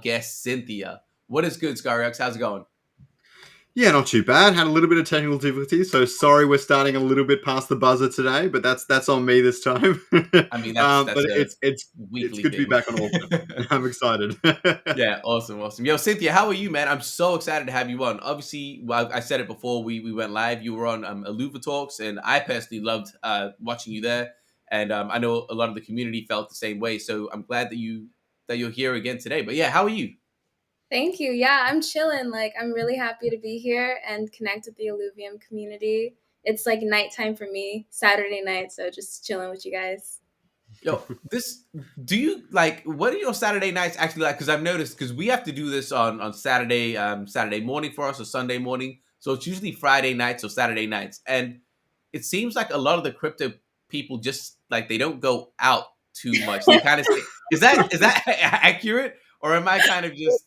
guest, Cynthia. What is good, Skyrox? How's it going? Yeah, not too bad. Had a little bit of technical difficulty, so sorry we're starting a little bit past the buzzer today, but that's on me this time. I mean, that's But a it's weekly good to be thing. back on Augment. I'm excited. Yeah, awesome, awesome. Yo, Cynthia, how are you, man? I'm so excited to have you on. Obviously, well, I said it before we went live. You were on Illuva Talks, and I personally loved watching you there. And I know a lot of the community felt the same way. So I'm glad that you're here again today. But yeah, how are you? Thank you. Yeah, I'm chilling. Like, I'm really happy to be here and connect with the Illuvium community. It's like nighttime for me, Saturday night, so just chilling with you guys. Yo, this do you like? What are your Saturday nights actually like? Because I've noticed because we have to do this on Saturday Saturday morning for us or Sunday morning, so it's usually Friday nights or Saturday nights, and it seems like a lot of the crypto people just like they don't go out too much. They kind of stay. Is that accurate, or am I kind of just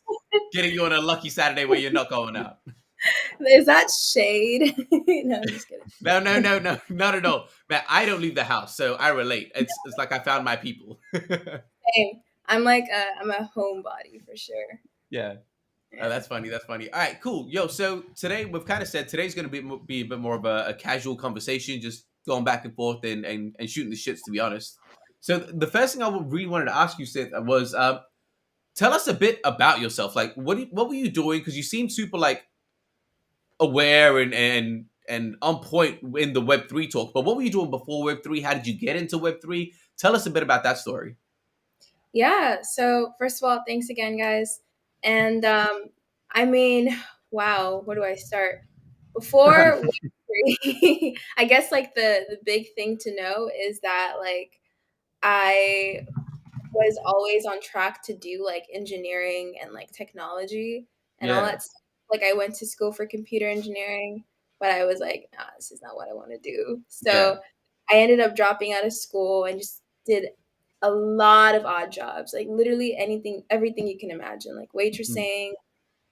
getting you on a lucky Saturday where you're not going out? Is that shade? No, I'm just kidding. No, no, no, no, not at all. Man, I don't leave the house, so I relate. It's like I found my people. Same. I'm a homebody for sure. Yeah. Oh, Yeah. that's funny. That's funny. All right, cool. Yo, so today we've kind of said today's going to be a bit more of a casual conversation, just going back and forth and shooting the shits, to be honest. So the first thing I really wanted to ask you, Sid, was tell us a bit about yourself. Like, what were you doing? Because you seem super like aware and on point in the Web3 talk. But what were you doing before Web3? How did you get into Web3? Tell us a bit about that story. Yeah. So first of all, thanks again, guys. And I mean, wow, where do I start? Before Web3, I guess like the big thing to know is that like I was always on track to do like engineering and like technology and all Yeah. that stuff. Like I went to school for computer engineering, but I was like, nah, this is not what I want to do. Yeah. So I ended up dropping out of school and just did a lot of odd jobs, like literally anything, everything you can imagine, like Mm. waitressing,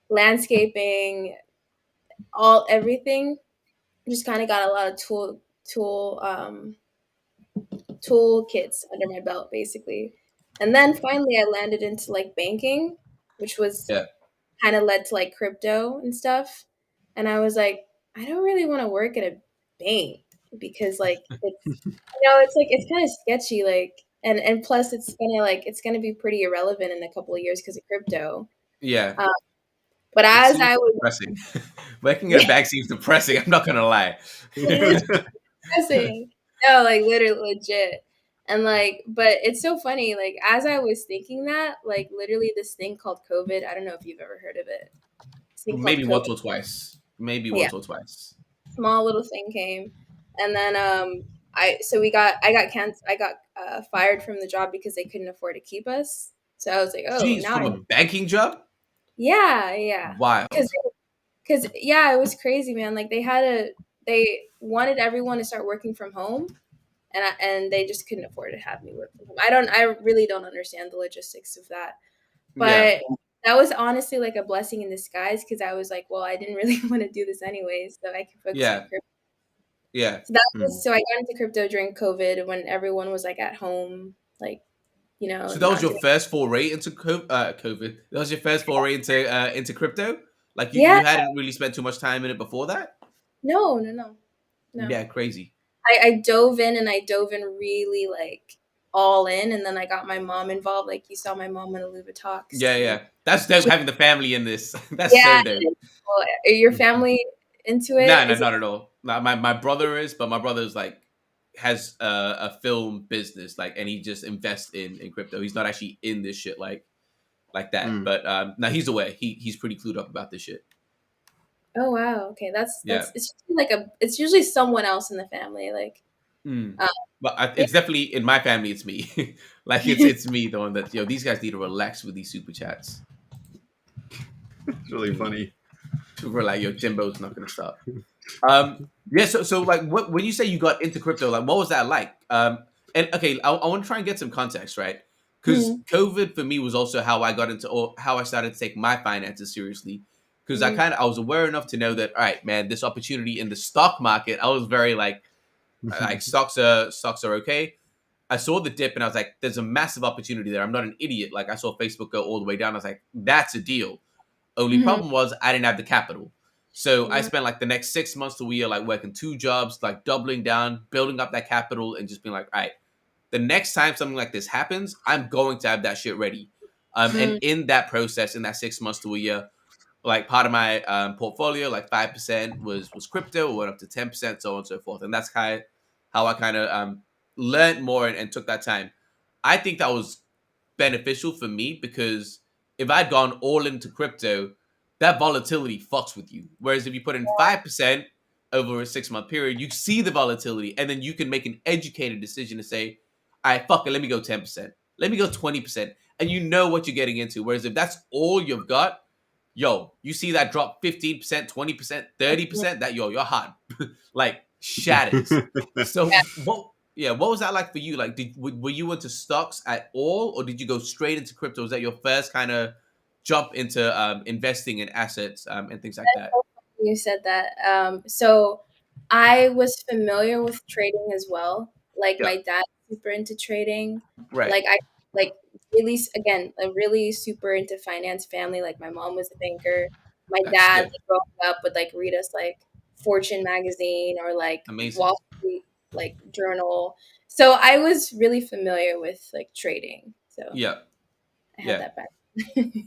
landscaping, all everything. Just kind of got a lot of toolkits under my belt, basically. And then finally, I landed into like banking, which was Yeah. kind of led to like crypto and stuff. And I was like, I don't really want to work at a bank because like it's like it's kind of sketchy, like and plus it's gonna be pretty irrelevant in a couple of years because of crypto. Yeah. Um, but It as seems I was, depressing. Working at a bank seems depressing. I'm not gonna lie. it is depressing. No, like literally legit. And like, but it's so funny. Like, as I was thinking that, like, literally this thing called COVID. I don't know if you've ever heard of it. This thing called Maybe COVID. once or twice. Maybe Yeah, once or twice. small little thing came, and then I got fired from the job because they couldn't afford to keep us. So I was like, oh, Jeez, now from I a banking job? yeah, Wild. because yeah, it was crazy, man. Like they wanted everyone to start working from home, and they just couldn't afford to have me work from home. I really don't understand the logistics of that, Yeah. but that was honestly like a blessing in disguise because I was like, well, I didn't really want to do this anyways, so I can focus on Yeah. crypto. Yeah. So I got into crypto during COVID when everyone was like at home, like So that was not your doing. first foray into COVID. That was your first foray into crypto. Like Yeah, you hadn't really spent too much time in it before that. no. Yeah, crazy. I dove in and I dove in really like all in, and then I got my mom involved. Like you saw my mom in the Luba talks. Yeah, yeah. That's dope having the family in this. That's Yeah, so dope. well, are your family into No, it? no, Is it? not at all. My brother is, but my brother's like has a film business, like, and he just invests in crypto. He's not actually in this shit like that. Mm. But now he's aware. He's pretty clued up about this shit. Oh wow, okay, Yeah. that's it's usually someone else in the family. Like, Mm. um, But yeah. it's definitely in my family. It's me. Like it's me, the one that these guys need to relax with these super chats. It's really funny. We're like, yo, Jimbo's not gonna stop. Yeah. So like, when you say you got into crypto, like, what was that like? And okay, I want to try and get some context, right? Because Mhm, COVID for me was also how I got into, or how I started to take my finances seriously. Because mhm, I was aware enough to know that, all right, man, this opportunity in the stock market, I was very like stocks are okay. I saw the dip and I was like, there's a massive opportunity there. I'm not an idiot. Like I saw Facebook go all the way down. I was like, that's a deal. Only Mhm. problem was I didn't have the capital. So I Yeah. spent like the next 6 months to a year, like working 2 jobs, like doubling down, building up that capital, and just being like, all right, the next time something like this happens, I'm going to have that shit ready. And Mm. in that process, in that 6 months to a year, like part of my portfolio, like 5% was crypto, went up to 10%, so on and so forth. And that's kind of how I kind of learned more and took that time. I think that was beneficial for me because if I'd gone all into crypto, that volatility fucks with you. Whereas if you put in 5% over a 6 month period, you see the volatility and then you can make an educated decision to say, all right, fuck it, let me go 10%. Let me go 20%. And you know what you're getting into. Whereas if that's all you've got, yo, you see that drop 15%, 20%, 30%, that you're hot. Like shatters. So what was that like for you? Like were you into stocks at all or did you go straight into crypto? Was that your first kind of jump into investing in assets and things like that? You said that. So I was familiar with trading as well. Like Yeah. my dad's super into trading. Right. Like I like really again a really super into finance family. Like my mom was a banker. My That's dad good. like, growing up would like read us like Fortune magazine or like Amazing. Wall Street like journal. So I was really familiar with like trading. So Yeah. I had Yeah. that back.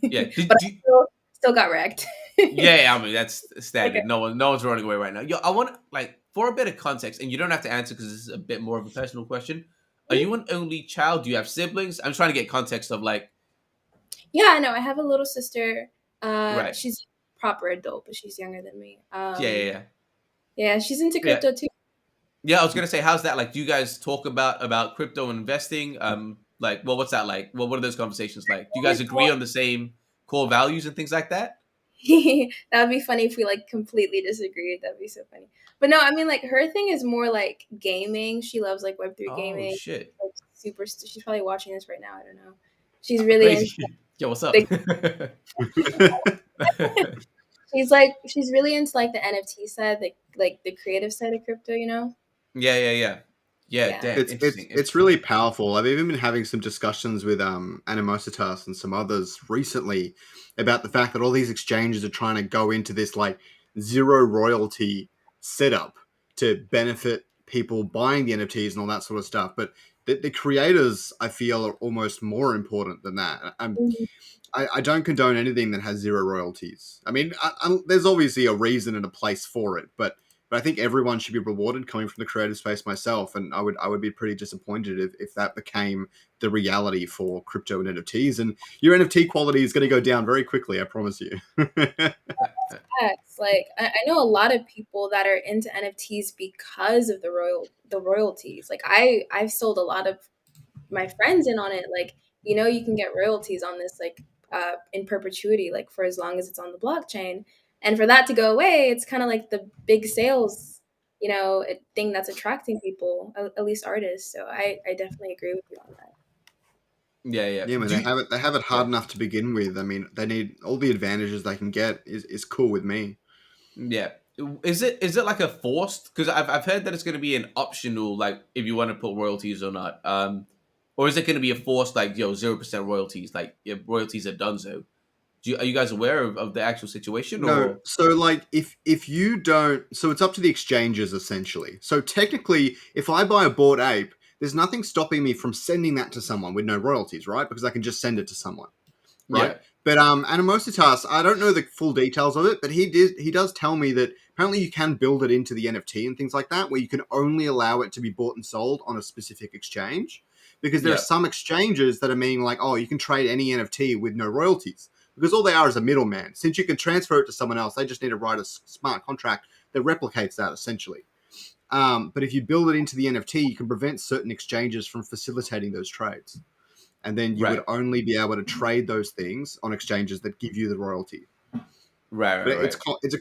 Yeah. But Did I you still got wrecked. Yeah, I mean that's Like standard. No one's running away right now. Yo, I want like for a bit of context, and you don't have to answer because this is a bit more of a personal question. Are you an only child? Do you have siblings? I'm trying to get context of like yeah, I know. I have a little sister. right. She's proper adult, but she's younger than me. Yeah, yeah, yeah. Yeah, she's into Yeah. crypto too. Yeah, I was gonna say, how's that? Like, do you guys talk about crypto and investing? Like, well, what's that like? Well, what are those conversations like? Do you guys agree on the same core values and things like that? That would be funny if we like completely disagreed. That'd be so funny. But no, I mean like her thing is more like gaming. She loves like Web3 Oh gaming. shit, Like, super. She's probably watching this right now. I don't know. She's really into crazy. Yo, what's up? the. She's really into like the NFT side, like the creative side of crypto. You know. Yeah, yeah, yeah, yeah. Yeah. Damn, it's it's interesting, it's interesting. really powerful. I've even been having some discussions with Animositas and some others recently about the fact that all these exchanges are trying to go into this like zero royalty setup to benefit people buying the NFTs and all that sort of stuff. But the creators, I feel, are almost more important than that. Mhm. I don't condone anything that has zero royalties. I mean, there's obviously a reason and a place for it, but I think everyone should be rewarded. Coming from the creative space myself, and I would be pretty disappointed if that became the reality for crypto and NFTs. And your NFT quality is going to go down very quickly. I promise you. Facts. Like I know a lot of people that are into NFTs because of the royalties. Like I've sold a lot of my friends in on it. Like you can get royalties on this like in perpetuity, like for as long as it's on the blockchain. And for that to go away, it's kind of like the big sales, thing that's attracting people, at least artists. So I definitely agree with you on that. Yeah, yeah. Yeah, man, Do they have it yeah. hard enough to begin with. I mean, they need all the advantages they can get is cool with me. Yeah. Is it like a forced? Because I've heard that it's going to be an optional, like if you want to put royalties or not. Or is it going to be a forced like 0% royalties? Like your royalties are done so. Are you guys aware of the actual situation No, or? so like if you don't, so it's up to the exchanges essentially. So technically, if I buy a Bored Ape, there's nothing stopping me from sending that to someone with no royalties, right? Because I can just send it to someone, right? Yeah. But Animositas, I don't know the full details of it, but he does tell me that apparently you can build it into the NFT and things like that, where you can only allow it to be bought and sold on a specific exchange. Because there are Yeah. some exchanges that are meaning like, oh, you can trade any NFT with no royalties. Because all they are is a middleman. Since you can transfer it to someone else, they just need to write a smart contract that replicates that essentially. But if you build it into the NFT, you can prevent certain exchanges from facilitating those trades. And then you would Right. only be able to trade those things on exchanges that give you the royalty. Right. Right. But Right. it's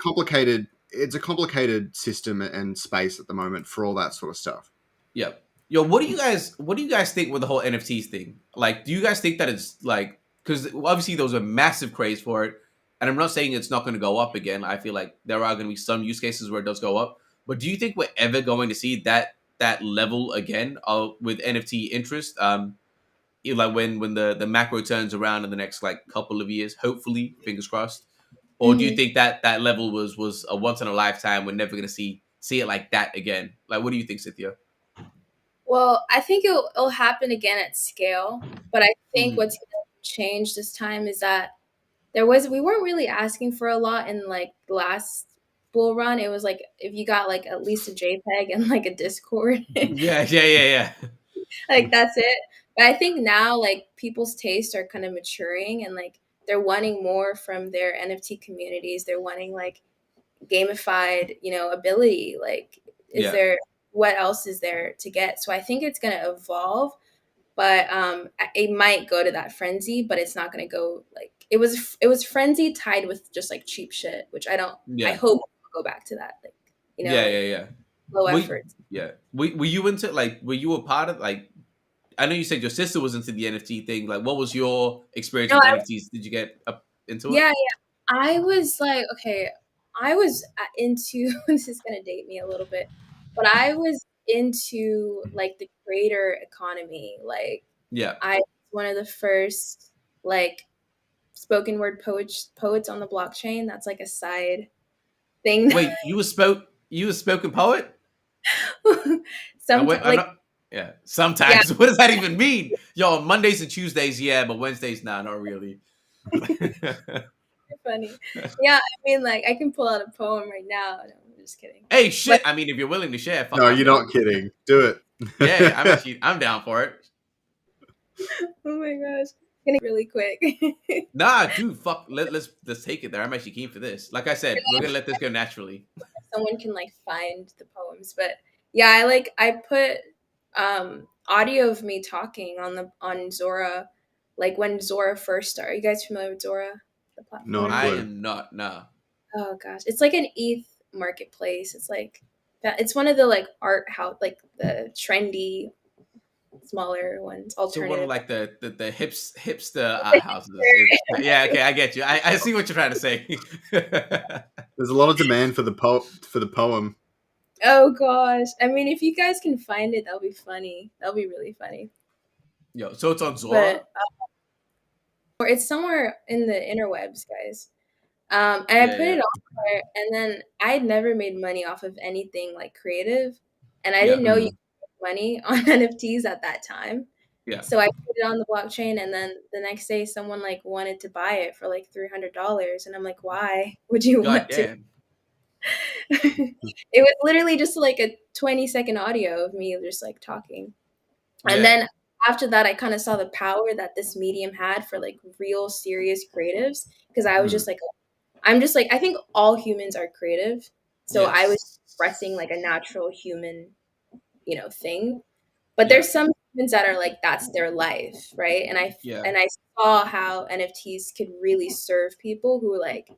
a complicated system and space at the moment for all that sort of stuff. Yeah. Yo, what do you guys think with the whole NFTs thing? Like, do you guys think that it's like because obviously there was a massive craze for it, and I'm not saying it's not going to go up again. I feel like there are going to be some use cases where it does go up, but do you think we're ever going to see that that level again with NFT interest? Like when the macro turns around in the next like couple of years, hopefully, fingers crossed. Or do you Mhm. think that that level was a once in a lifetime? We're never gonna see it like that again. Like, what do you think, Cynthia? Well, I think it'll happen again at scale, but I think Mm-hmm. what's gonna change this time is that we weren't really asking for a lot in like the last bull run. It was like if you got like at least a JPEG and like a Discord, Yeah, yeah. like that's it. But I think now like people's tastes are kind of maturing and like they're wanting more from their NFT communities. They're wanting like gamified, ability. Like, is Yeah, there what else is there to get? So I think it's gonna evolve, but it might go to that frenzy, but it's not gonna go like it was frenzy tied with just like cheap shit, which I yeah, hope we'll go back to that, like like yeah. low We effort. yeah. Were you into like were you a part of like I know you said your sister was into the NFT thing. Like, what was your experience No, with NFTs? Did you get up into it? yeah, I was like, okay, I was into this is gonna date me a little bit, but I was into like the creator economy. Like, Yeah. I was one of the first like spoken word poets on the blockchain. That's like a side thing. Wait, you was spoken poet? Sometimes, I'm like, not. Yeah, yeah, sometimes. What does that even mean? Yo, Mondays and Tuesdays, yeah, but Wednesdays, nah, not really. funny. Yeah, I mean, like, I can pull out a poem right now. No, I'm just kidding. Hey, But shit. I mean, if you're willing to share, fuck, No, I'm you're down. not kidding. Do Yeah, it. I'm down for it. oh my gosh, getting really quick. Nah, dude, fuck. Let's take it there. I'm actually keen for this. Like I said, we're gonna let this go naturally. Someone can like find the poems, but yeah, I put audio of me talking on Zora, like when Zora first started. Are you guys familiar with Zora, the Not a platform? I clue. am not. Nah. Oh gosh, it's like an ETH marketplace. It's like that. It's one of the like art house, like the trendy, smaller ones, So one of alternative. like the hipster art houses. Yeah, okay, I get you. I see what you're trying to say. There's a lot of demand for the poem. Oh gosh, I mean, if you guys can find it, that'll be funny. That'll be really funny. Yo, so it's on Zora. But or it's somewhere in the interwebs, guys. And I Yeah, put yeah, it on there, and then I'd never made money off of anything like creative, and I yeah, didn't know you Mm. could make money on NFTs at that time. yeah. So I put it on the blockchain, and then the next day, someone like wanted to buy it for like $300, and I'm like, why would you God want to? damn. it was literally just like a 20-second audio of me just like talking. And Yeah. then after that, I kind of saw the power that this medium had for like real serious creatives because I was Mm. just like, I'm just like, I think all humans are creative. So I was Yes. expressing like a natural human, thing. But Yeah. there's some humans that are like, that's their life, right? Yeah. And I saw how NFTs could really serve people who are like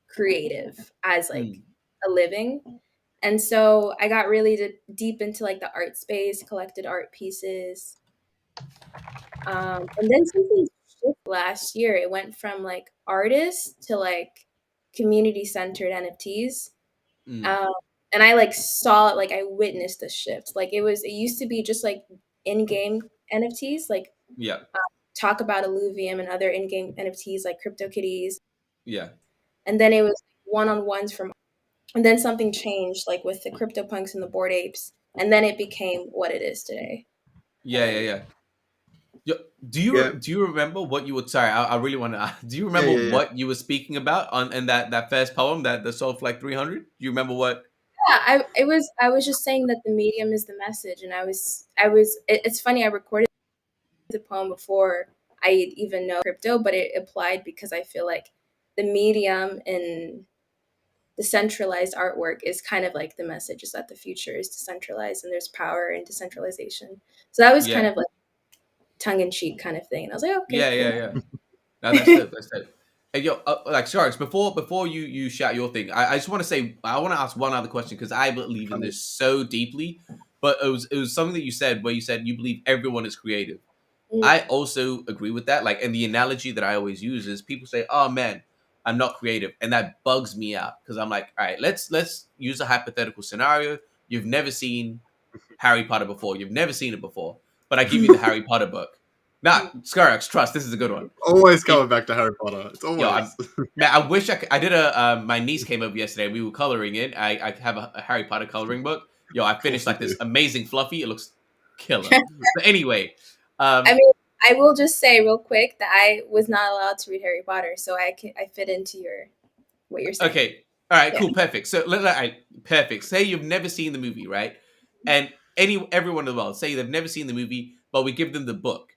creative as like Mm. a living. And so I got really deep into like the art space, collected art pieces. And then something shifted last year. It went from like artists to like community centered NFTs. Mm. Um, and I like saw it, like I witnessed the shift. Like it used to be just like in game NFTs, like Yeah. talk about Illuvium and other in game NFTs like CryptoKitties. Yeah. And then it was one on ones from, and then something changed like with the CryptoPunks and the Bored Apes. And then it became what it is today. Yeah. Yeah. And Yeah. Yo, Yeah. do you remember what you would? Sorry, I really want to. Do you Yeah. remember Yeah. Yeah. what you were speaking about on in that first poem that sold for like 300? Do you remember what? yeah, I was just saying that the medium is the message, and it's funny, I recorded the poem before I even know crypto, but it applied because I feel like the medium and decentralized artwork is kind of like the message is that the future is decentralized and there's power in decentralization. So that was kind Yeah. of like tongue in cheek kind of thing. And I was like, okay, Yeah. cool. Yeah. Yeah. No, that's it. That's it. Hey, yo, like, Sharks, before you shout your thing, I just want to say, I want to ask one other question because I believe in Funny. this so deeply. But it was something that you said where you said you believe everyone is creative. Mm, I also agree with that. Like, and the analogy that I always use is people say, "Oh man, I'm not creative," and that bugs me out because I'm like, "All right, let's use a hypothetical scenario. You've never seen Harry Potter before. You've never seen it before, but I give you the Harry Potter book. Nah, Skyrox, trust, this is a good one. Always coming back to Harry Potter. It's Yo, always. man, I wish I could. I did my niece came over yesterday. We were coloring it. I have a Harry Potter coloring book. Yo, I Of course finished you like this do. amazing fluffy. It looks killer. But anyway, I um, mean, I will just say real quick that I was not allowed to read Harry Potter, so I fit into your what you're saying. okay, all right, Yeah. cool, perfect. So, perfect. Say you've never seen the movie, right? And everyone in the world say they've never seen the movie, but we give them the book.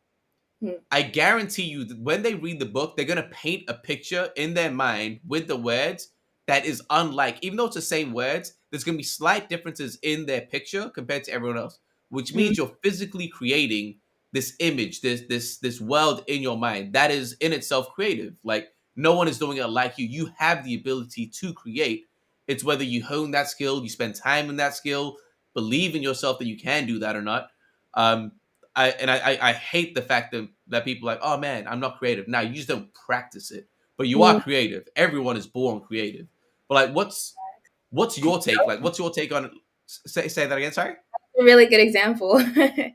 Hmm. I guarantee you that when they read the book, they're gonna paint a picture in their mind with the words that is unlike, even though it's the same words, there's gonna be slight differences in their picture compared to everyone else, which Hmm. means you're physically creating this image, this world in your mind that is in itself creative. Like no one is doing it like you. You have the ability to create. It's whether you hone that skill, you spend time in that skill, believe in yourself that you can do that or not. Um, I hate the fact that people are like, oh man, I'm not creative. Now you just don't practice it, but you are Hmm. creative. Everyone is born creative. But like, what's your take? Like, what's your take on? Say that again. Sorry. A really good example.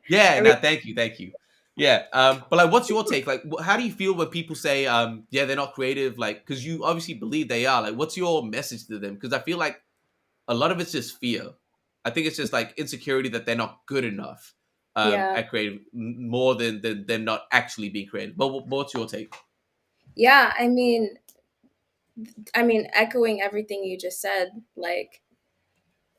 Yeah. I Now, thank you. Yeah. But like, what's your take? Like, how do you feel when people say, yeah, they're not creative? Like, because you obviously believe they are. Like, what's your message to them? Because I feel like a lot of it's just fear. I think it's just like insecurity that they're not good enough yeah. at creative, more than not actually being creative. But what's your take? Yeah, I mean, echoing everything you just said, like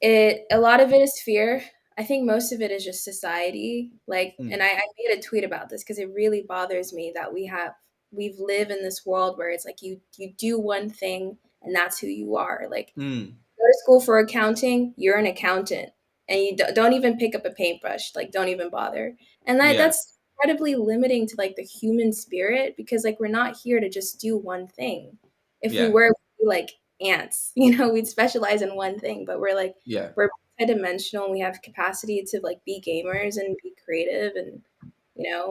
a lot of it is fear. I think most of it is just society. Like, and Mm, I made a tweet about this because it really bothers me that we've lived in this world where it's like you do one thing and that's who you are. Like mm, go to school for accounting, you're an accountant, and you don't even pick up a paintbrush. Like, don't even bother. And yeah, that's incredibly limiting to like the human spirit because like we're not here to just do one thing. If we yeah, were, we'd be like ants, we'd specialize in one thing. But yeah, we're multidimensional. And we have capacity to like be gamers and be creative, and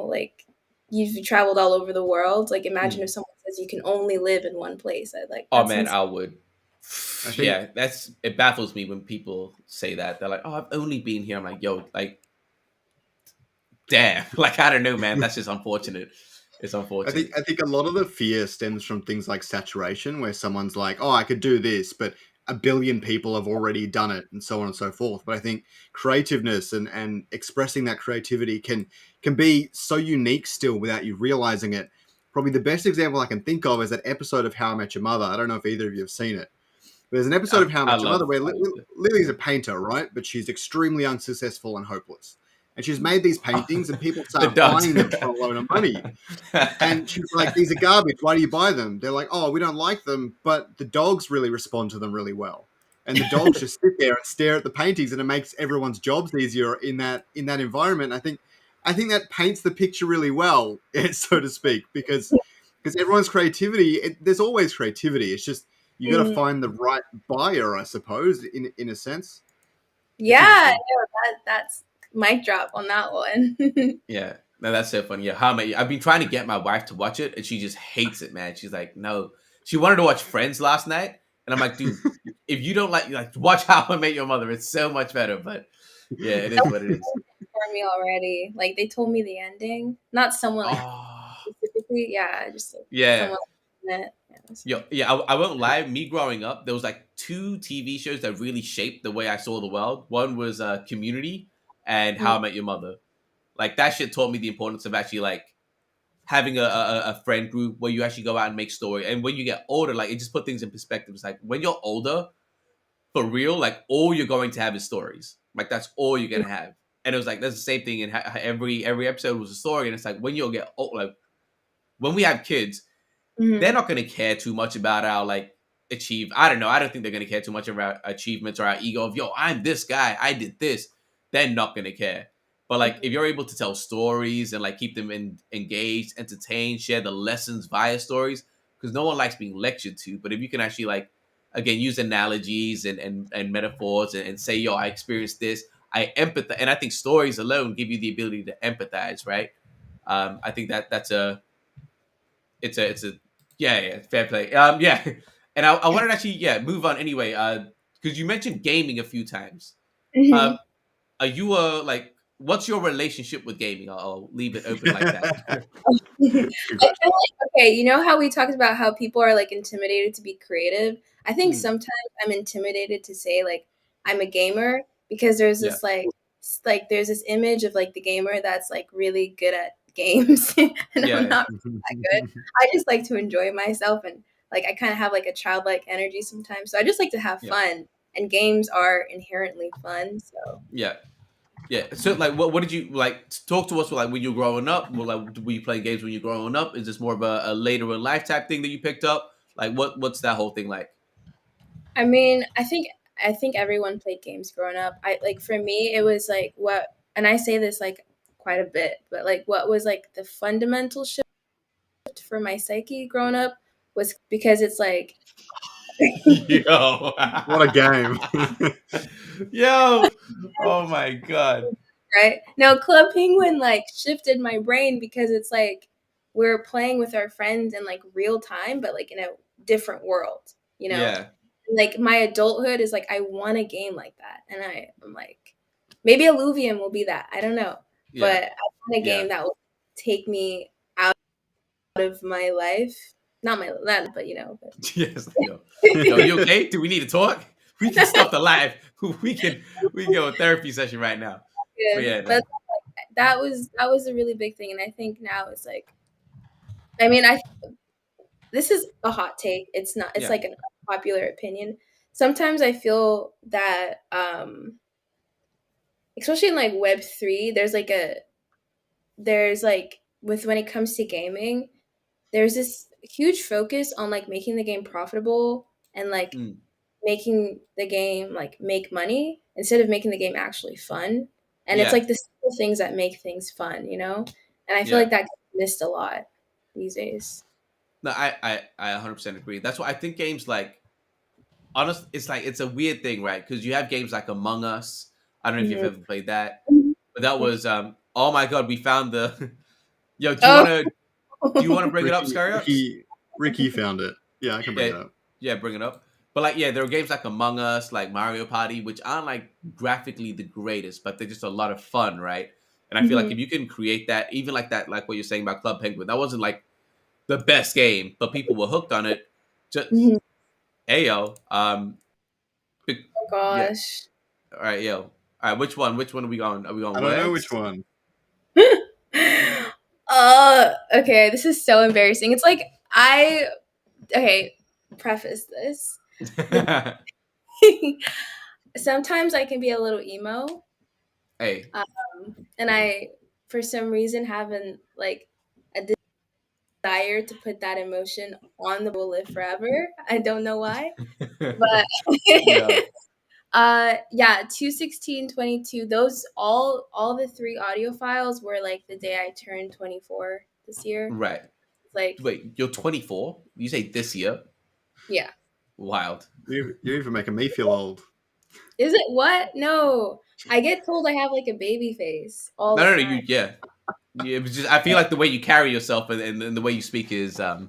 like you've traveled all over the world. Like, imagine mm. if someone says you can only live in one place. I like Oh that's man, insane. I would. I think Yeah, it baffles me when people say that. They're like, "Oh, I've only been here." I'm like, "Yo, like, damn." Like, I don't know, man. That's just unfortunate. It's I think unfortunate. I think a lot of the fear stems from things like saturation, where someone's like, "Oh, I could do this," but a billion people have already done it, and so on and so forth. But I think creativeness and expressing that creativity can be so unique still without you realizing it. Probably the best example I can think of is that episode of How I Met Your Mother. I don't know if either of you have seen it. There's an episode of How I I Met Your Mother love where how you do Lily's it. a painter, right? But she's extremely unsuccessful and hopeless. And she's made these Oh, paintings, and people the start dogs. buying them for a load of money. And she's like, these are garbage. Why do you buy them? They're like, oh, we don't like them, but the dogs really respond to them really well. And the dogs just sit there and stare at the paintings, and it makes everyone's jobs easier in that environment. I think that paints the picture really well, so to speak, because everyone's creativity, there's always creativity. It's just you got to Mm. find the right buyer, I suppose, in a sense. It's Yeah, interesting. no, that's mic drop on that one. Yeah. No, that's so funny. Yeah, how many? I've been trying to get my wife to watch it, and she just hates it, man. She's like, no. She wanted to watch Friends last night, and I'm like, dude, if you don't like, watch How I Met Your Mother. It's so much better. But yeah, it is what it is. For me already. Like they told me the ending. Not someone like Oh, specifically. Yeah, just like yeah. someone that. Yeah, so. Yeah, I won't lie. Me growing up, there was like two TV shows that really shaped the way I saw the world. One was Community and How Mm. I Met Your Mother. Like that shit taught me the importance of actually like having a friend group where you actually go out and make story. And when you get older, like it just put things in perspective. It's like when you're older, for real, like all you're going to have is stories. Like that's all you're gonna have. And it was like that's the same thing. And every episode was a story. And it's like when you'll get old, like when we have kids, they're Mhm. not gonna care too much about our like achieve. I don't know. I don't think they're gonna care too much about achievements or our ego of yo, I'm this guy. I did this. They're not gonna care. But like Mhm. if you're able to tell stories and like keep them engaged, entertained, share the lessons via stories, because no one likes being lectured to. But if you can actually like again use analogies and metaphors and say, yo, I experienced this, I empathize, and I think stories alone give you the ability to empathize, right? I think that's a it's a yeah, fair play. Yeah, and I wanted to actually move on anyway. Because you mentioned gaming a few times. Um, Mhm. are you like? What's your relationship with gaming? I'll leave it open like that. I Good feel question. like, okay, you know how we talked about how people are like intimidated to be creative? I think Hmm. sometimes I'm intimidated to say like I'm a gamer because there's Yeah. this like there's this image of like the gamer that's like really good at games and I'm Yeah. not that good. I just like to enjoy myself and like I kind of have like a childlike energy sometimes. So I just like to have Yeah. fun and games are inherently fun. So Yeah. Yeah. So, like, what did you like? Talk to us. Like, when you were growing up, were you playing games when you were growing up? Is this more of a later in life type thing that you picked up? Like, what's that whole thing like? I mean, I think everyone played games growing up. I like for me it was like what and I say this like quite a bit, but like what was like the fundamental shift for my psyche growing up was because it's like Yo. What a game. Yo. Oh my god. right? Now Club Penguin like shifted my brain because it's like we're playing with our friends in like real time, but like in a different world, you know? Yeah. Like my adulthood is like I want a game like that. And I'm like, maybe Illuvium will be that. I don't know. Yeah. But I want a Yeah. game that will take me out of my life. Not my that, but you know, but Yes. Yo. Yo. You okay? Do we need to talk? We can stop the live. We can go a therapy session right now. But good. yeah. But No. that was a really big thing. And I think now it's like I mean, I this is a hot take. It's not it's Yeah. like an unpopular opinion. Sometimes I feel that especially in like Web3, there's like with when it comes to gaming, there's this huge focus on like making the game profitable and like Mm. making the game like make money instead of making the game actually fun. And it's Yeah. like the simple things that make things fun, you know? And I feel Yeah. like that gets missed a lot these days. No, I 100% agree. That's why I think games like honest. It's like it's a weird thing, right? Because you have games like Among Us. I don't know if you've Mhm. ever played that, but that was Oh my god, we found the. Yo, Oh. do you want to bring it up, Ricky, Skyrox? Ricky found it. Yeah, I can bring Yeah, it up. yeah, bring it up. But like, yeah, there are games like Among Us, like Mario Party, which aren't like graphically the greatest, but they're just a lot of fun, right? And I feel like Mhm. if you can create that, even like that, like what you're saying about Club Penguin, that wasn't like the best game, but people were hooked on it. Just Mhm. Ayo, Oh yeah. gosh. All right, yo. All right, which one? Which one are we going? Are we going I don't know which words? one. Okay, this is so embarrassing. It's like okay, preface this. The sometimes I can be a little emo, Hey. and I for some reason haven't like a desire to put that emotion on the will live forever. I don't know why, but Yeah. yeah, 21622. Those all the three audio files were like the day I turned 24 this year. Right. Like Wait, you're 24? You say this year? yeah. Wild. You're even making me feel old. Is it what? No. I get told I have like a baby face all No, the no, no. time. Yeah. Yeah, it was just I feel like the way you carry yourself and the way you speak is a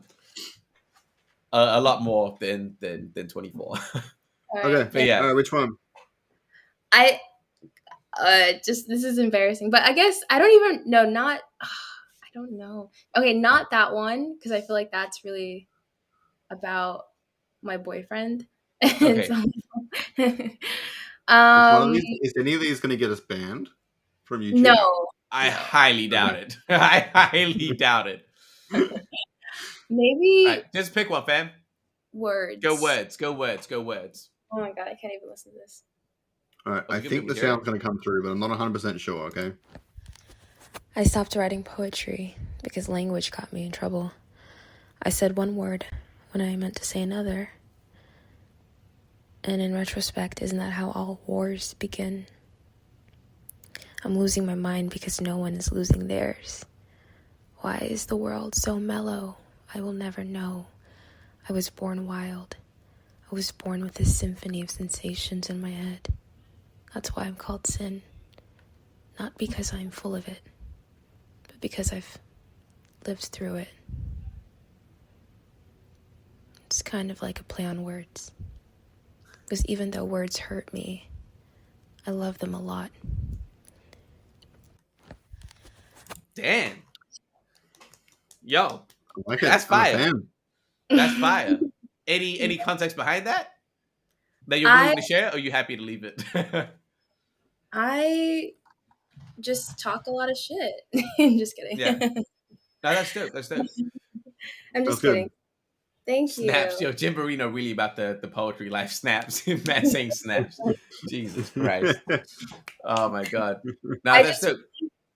lot more than 24. All right. Okay, But Yeah. yeah. which one? I just this is embarrassing, but I guess I don't even no not I don't know. Okay, not that one because I feel like that's really about my boyfriend. And Okay. so, Which one of um these? Is any of these going to get us banned from YouTube? no. I No. highly doubt it. I highly doubt it. All right, Maybe just pick one, fam. Go words. words. Go words. Go words. Oh my god, I can't even listen to this. All right, Oh, I we can be think able the to hear sound's it. going to come through, but I'm not 100% sure, okay? I stopped writing poetry because language got me in trouble. I said one word when I meant to say another. And in retrospect, isn't that how all wars begin? I'm losing my mind because no one is losing theirs. Why is the world so mellow? I will never know. I was born wild. I was born with a symphony of sensations in my head. That's why I'm called Sin. Not because I'm full of it, but because I've lived through it. It's kind of like a play on words. Because even though words hurt me, I love them a lot. Damn. Yo, I like it. that's I'm a fire. fan. That's fire. Any context behind that you're I willing to share, or are you happy to leave it? I just talk a lot of shit. Just kidding. Yeah. No, that's dope. That's dope. I'm That's just good. kidding. Thank Snaps. you. Yo, Jim Barino really about the poetry life. Snaps. Matt saying snaps. Jesus Christ. Oh my God. Nah, I that's just dope.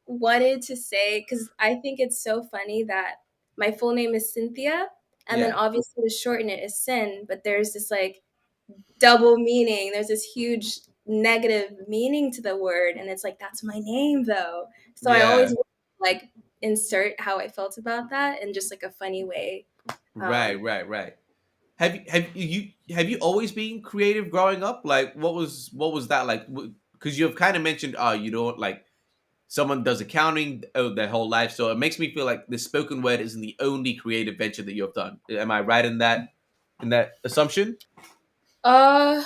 wanted to say, because I think it's so funny that my full name is Cynthia, and then Yeah. obviously to shorten it is Sin, but there's this like double meaning. There's this huge negative meaning to the word, and it's like, that's my name though. So I Yeah. always like insert how I felt about that in just like a funny way. Right. Right. Have you always been creative growing up? Like, what was that like? Because you've kind of mentioned, you don't like someone does accounting their whole life, so it makes me feel like the spoken word isn't the only creative venture that you've done. Am I right in that assumption? Uh,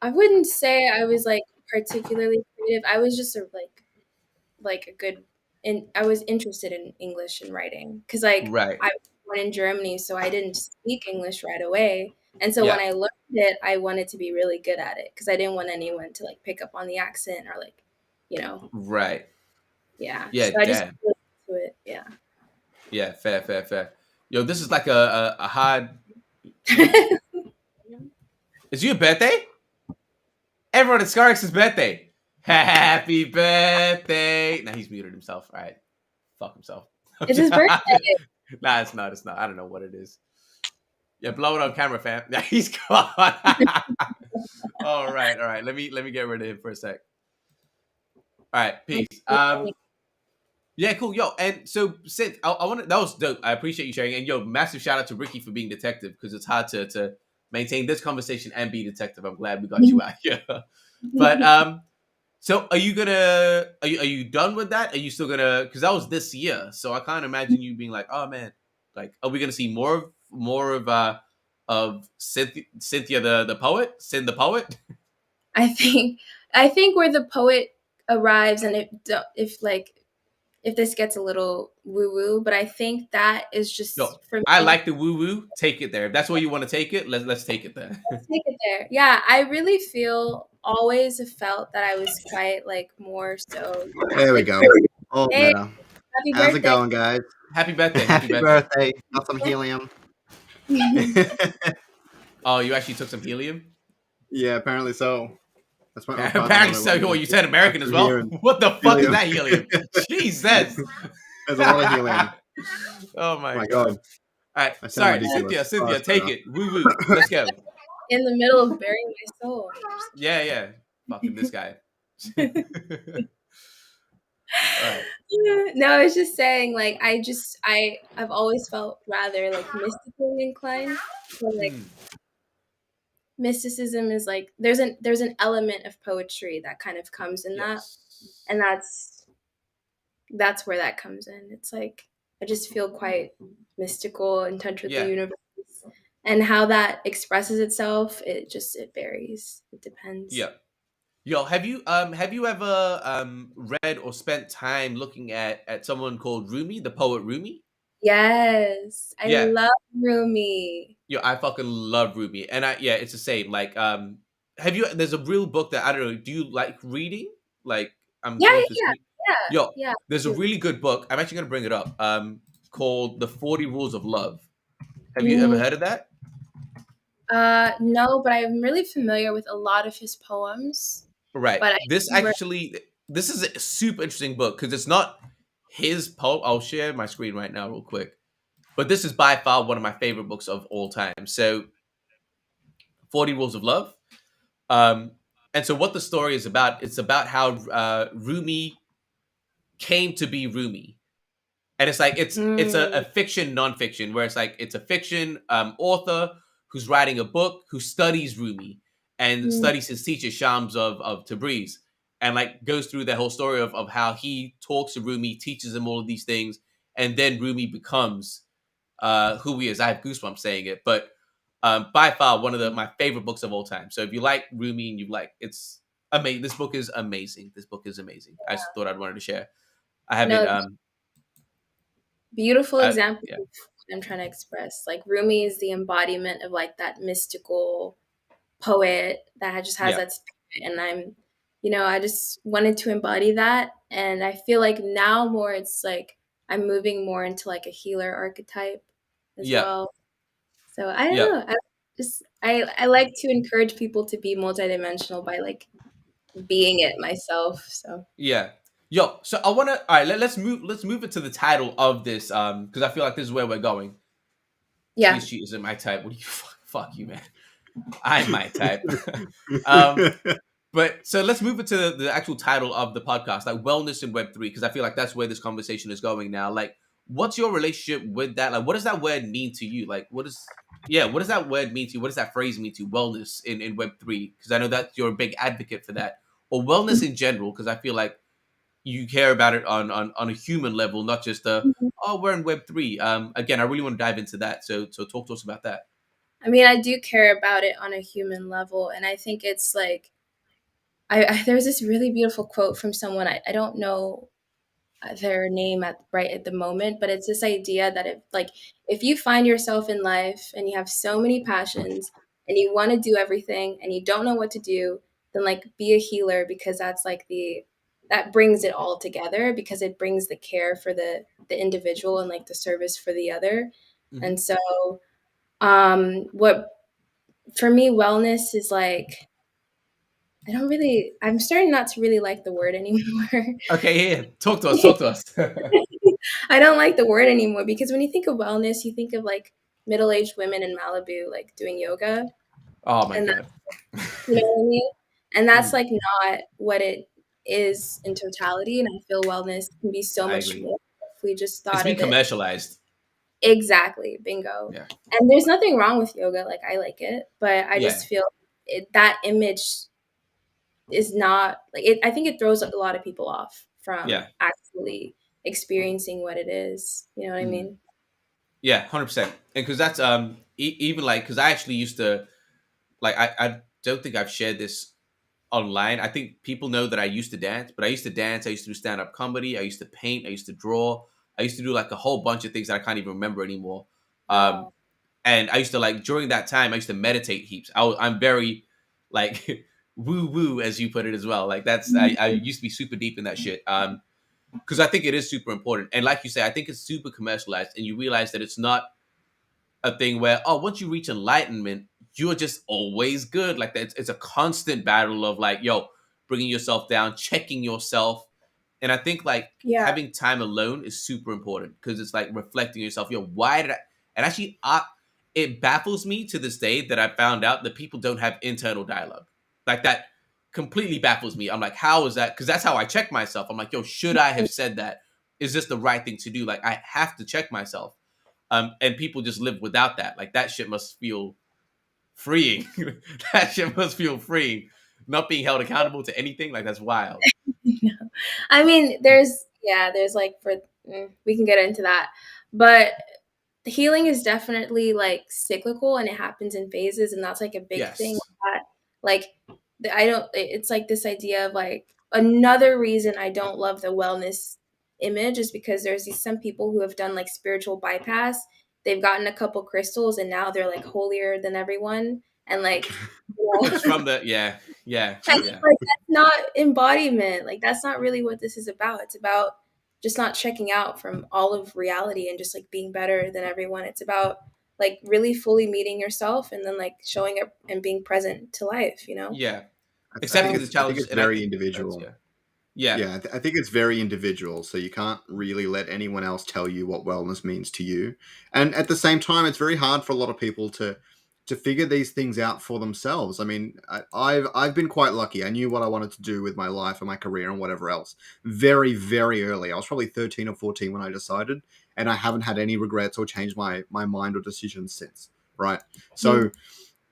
I wouldn't say I was like particularly creative. I was just like a good, and I was interested in English and writing because like Right. I was born in Germany, so I didn't speak English right away. And so when Yeah. I learned it, I wanted to be really good at it because I didn't want anyone to like pick up on the accent or like, you know, Right. yeah. Yeah. So I just Damn. listened to it, yeah. Yeah. Fair. Yo, this is like a hard. Is your birthday? Everyone, it's Scarix's birthday. Happy birthday. Now he's muted himself. All right. Fuck himself. It's his birthday. Nah, it's not. It's not. I don't know what it is. Yeah, blow it on camera, fam. Yeah, he's gone. All right. Let me get rid of him for a sec. All right, peace. Yeah, cool. Yo, and so Sid, I want to. That was dope. I appreciate you sharing. And yo, massive shout out to Ricky for being detective because it's hard to maintain this conversation and be detective. I'm glad we got you out here. But so are you gonna? Are you done with that? Are you still gonna? Because that was this year, so I can't imagine you being like, oh man, like, are we gonna see more of Cynthia the poet, Sin the poet? I think where the poet arrives, and if this gets a little woo woo, but I think that is No, just for I me. like the woo woo. Take it there. If that's where you want to take it, let's take it there. Let's take it there. Yeah, I really always felt that I was quite like more so There we like, go. All hey, better. happy How's it birthday. going, guys? Happy birthday! Happy Happy birthday! birthday. Got some helium. Oh, you actually took some helium? Yeah, apparently so. That's my partner Apparently really so. wanted Oh, to you said American as after well. hearing What the fuck is helium. that helium? Jesus! There's a lot of helium. Oh Oh my my god! god. All right, I sound sorry, ridiculous. Cynthia, That's take better. it. Woo woo. Let's go. In the middle of burying my soul. Yeah. Fucking this guy. All right. No, I was just saying, like, I've always felt rather like mystically inclined. So like Hmm. mysticism is like there's an element of poetry that kind of comes in that, Yes. and that's where that comes in. It's like I just feel quite mystical, in touch with the Yeah. universe, and how that expresses itself. It varies. It depends. Yeah. Yo, have you ever read or spent time looking at someone called Rumi, the poet Rumi? Yes, I Yeah. love Rumi. Yo, I fucking love Rumi. And it's the same. Like, there's a real book that I don't know, do you like reading? Like, I'm Yeah, going yeah, to speak. yeah, Yo, yeah. there's a really good book. I'm actually gonna bring it up. Called The 40 Rules of Love. Have you ever heard of that? No, but I'm really familiar with a lot of his poems. Right. But I never. This is a super interesting book because it's not his poem. I'll share my screen right now, real quick. But this is by far one of my favorite books of all time. So, 40 Rules of Love. Um, and so, what the story is about, it's about how Rumi came to be Rumi. And it's like it's a fiction nonfiction where it's like it's a fiction author who's writing a book who studies Rumi and studies his teacher Shams of Tabriz and like goes through the whole story of how he talks to Rumi, teaches him all of these things, and then Rumi becomes who he is. I have goosebumps saying it, but by far one of my favorite books of all time. So if you like Rumi and you like, it's amazing. This book is amazing. I just thought I'd wanted to share. I have No, it. Beautiful example Yeah, of what I'm trying to express. Like Rumi is the embodiment of like that mystical poet that just has yeah, that spirit, and I just wanted to embody that, and I feel like now more it's like I'm moving more into like a healer archetype as yeah, well. So I don't yeah, know. I like to encourage people to be multidimensional by like being it myself. So yeah. Yo, so I wanna all right, let's move it to the title of this, because I feel like this is where we're going. yeah. TSG isn't my type. What do you fuck you, man? I'm my type. um, but so let's move it to the actual title of the podcast, like wellness in Web3, because I feel like that's where this conversation is going now. Like, what's your relationship with that? Like, what does that word mean to you? Like, what does that word mean to you? What does that phrase mean to you? Wellness in Web3, because I know that you're a big advocate for that, or wellness in general, because I feel like you care about it on a human level, not just oh, we're in Web3. Again, I really want to dive into that. So talk to us about that. I mean, I do care about it on a human level, and I think it's like there's this really beautiful quote from someone I don't know their name at right at the moment, but it's this idea that if you find yourself in life and you have so many passions and you want to do everything and you don't know what to do, then like be a healer, because that's like the that brings it all together, because it brings the care for the individual and like the service for the other. Hmm. And so what for me wellness is like, I'm starting not to really like the word anymore. Okay, yeah. Talk to us. Talk to us. I don't like the word anymore, because when you think of wellness, you think of like middle-aged women in Malibu like doing yoga, Oh my and that, god. you know what I mean? And that's Mm, like not what it is in totality. And I feel wellness can be so I much agree. more if we just It's thought been of it commercialized. exactly. Bingo. Yeah. And there's nothing wrong with yoga. Like I like it, but I Yeah. just feel that image is not like it. I think it throws a lot of people off from Yeah. actually experiencing what it is. You know what I Mm. mean? Yeah. 100%. And because that's even like because I actually used to like I don't think I've shared this online. I think people know that I used to dance, but I used to dance. I used to do stand up comedy. I used to paint. I used to draw. I used to do like a whole bunch of things that I can't even remember anymore. Um, Wow. and I used to like during that time I used to meditate heaps. I'm very like woo woo as you put it as well. Like that's I used to be super deep in that shit. Because I think it is super important. And like you say, I think it's super commercialized, and you realize that it's not a thing where once you reach enlightenment, you're just always good. Like that, it's a constant battle of like, yo, bringing yourself down, checking yourself, and I think like Yeah. having time alone is super important because it's like reflecting yourself. Yo, why did I? And actually, it baffles me to this day that I found out that people don't have internal dialogue. Like that completely baffles me. I'm like, how is that? Because that's how I check myself. I'm like, yo, should I have said that? Is this the right thing to do? Like, I have to check myself. And people just live without that. Like that shit must feel freeing. That shit must feel freeing. Not being held accountable to anything. Like that's wild. No. I mean, there's like we can get into that, but healing is definitely like cyclical and it happens in phases, and that's like a big thing Yes. that like I don't. It's like this idea of like another reason I don't love the wellness image is because there's some people who have done like spiritual bypass. They've gotten a couple crystals and now they're like holier than everyone, and like. It's from the yeah, yeah, And yeah, like that's not embodiment. Like that's not really what this is about. It's about just not checking out from all of reality and just like being better than everyone. It's about like really fully meeting yourself and then like showing up and being present to life, you know? yeah. I think Accepting the it's challenges, and I very think that's individual. yeah, yeah, Yeah, I think it's very individual, so you can't really let anyone else tell you what wellness means to you. And at the same time, it's very hard for a lot of people to figure these things out for themselves. I mean, I've been quite lucky. I knew what I wanted to do with my life and my career and whatever else very very early. I was probably 13 or 14 when I decided, and I haven't had any regrets or changed my mind or decisions since. Right, Mhm. so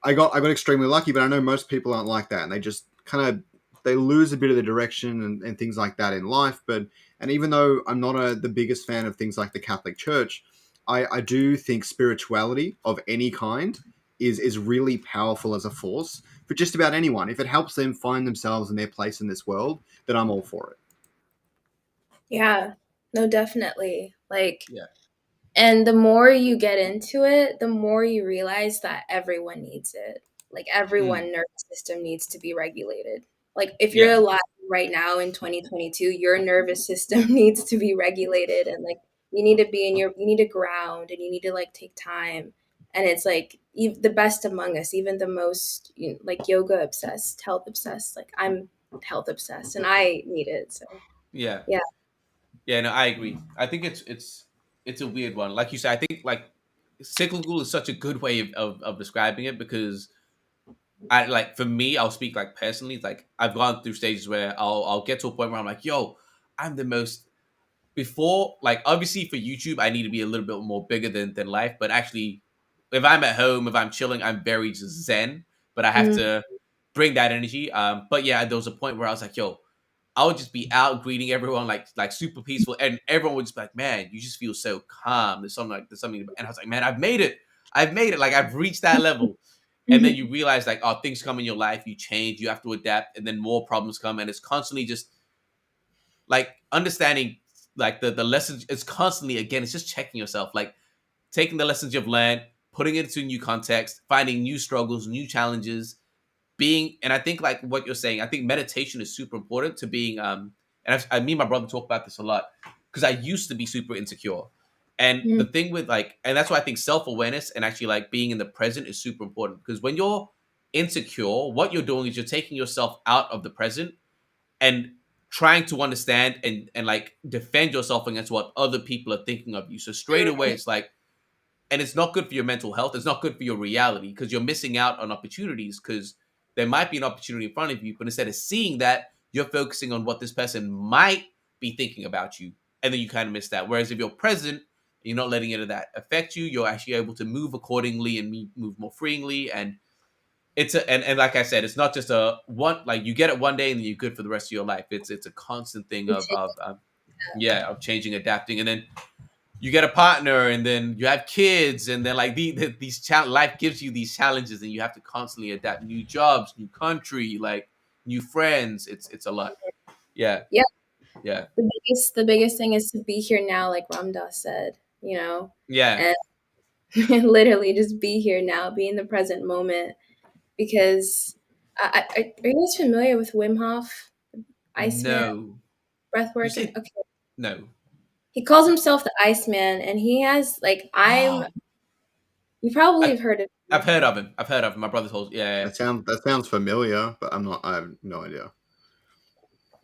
I got extremely lucky, but I know most people aren't like that, and they just kind of they lose a bit of the direction and things like that in life. But and even though I'm not the biggest fan of things like the Catholic Church, I do think spirituality of any kind is really powerful as a force for just about anyone. If it helps them find themselves and their place in this world, then I'm all for it. Yeah. No, definitely. Like yeah. And the more you get into it, the more you realize that everyone needs it. Like everyone nervous system needs to be regulated. Like if you're Yeah. alive right now in 2022, your nervous system needs to be regulated, and like you need to be in your you need to ground, and you need to like take time. And it's like the best among us, even the most like yoga obsessed, health obsessed, like I'm health obsessed and I need it. So Yeah. yeah. Yeah, no, I agree. I think it's a weird one. Like you said, I think like cyclical is such a good way of describing it, because I like, for me, I'll speak like personally. Like I've gone through stages where I'll get to a point where I'm like, yo, I'm the most, before, like obviously for YouTube I need to be a little bit more bigger than life, but actually if I'm at home, if I'm chilling, I'm very just zen, but I have Mm, to bring that energy. But yeah, there was a point where I was like, yo, I would just be out greeting everyone like super peaceful, and everyone would just be like, "Man, you just feel so calm." There's something, and I was like, "Man, I've made it. I've made it. Like I've reached that level." And then you realize like, oh, things come in your life, you change, you have to adapt, and then more problems come, and it's constantly just like understanding like the lessons. It's constantly, again, it's just checking yourself, like taking the lessons you've learned, putting it into a new context, finding new struggles, new challenges, being, and I think like what you're saying, I think meditation is super important to being and me and my brother talk about this a lot, because I used to be super insecure. And the mm, thing with like, and that's why I think self-awareness and actually like being in the present is super important, because when you're insecure, what you're doing is you're taking yourself out of the present and trying to understand and like defend yourself against what other people are thinking of you. So straight away it's like, and it's not good for your mental health. It's not good for your reality, because you're missing out on opportunities, because there might be an opportunity in front of you, but instead of seeing that, you're focusing on what this person might be thinking about you. And then you kind of miss that. Whereas if you're present, you're not letting any of that affect you, you're actually able to move accordingly and move more freely. And and like I said, it's not just a one, like you get it one day and then you're good for the rest of your life. It's a constant thing of yeah, of changing, adapting. And then you get a partner, and then you have kids, and then like life gives you these challenges, and you have to constantly adapt. New jobs, new country, like new friends. It's a lot. Yeah, yeah. yeah, The biggest thing is to be here now, like Ramdas said, yeah. and literally just be here now, be in the present moment. Because are you guys familiar with Wim Hof, Iceman, No, breath you work? And say okay, no. he calls himself the Iceman, and he has like Oh, you probably I, have heard of I've him. heard of him. I've heard of him. My brother told. Yeah, That sounds familiar, but I'm not. I have no idea.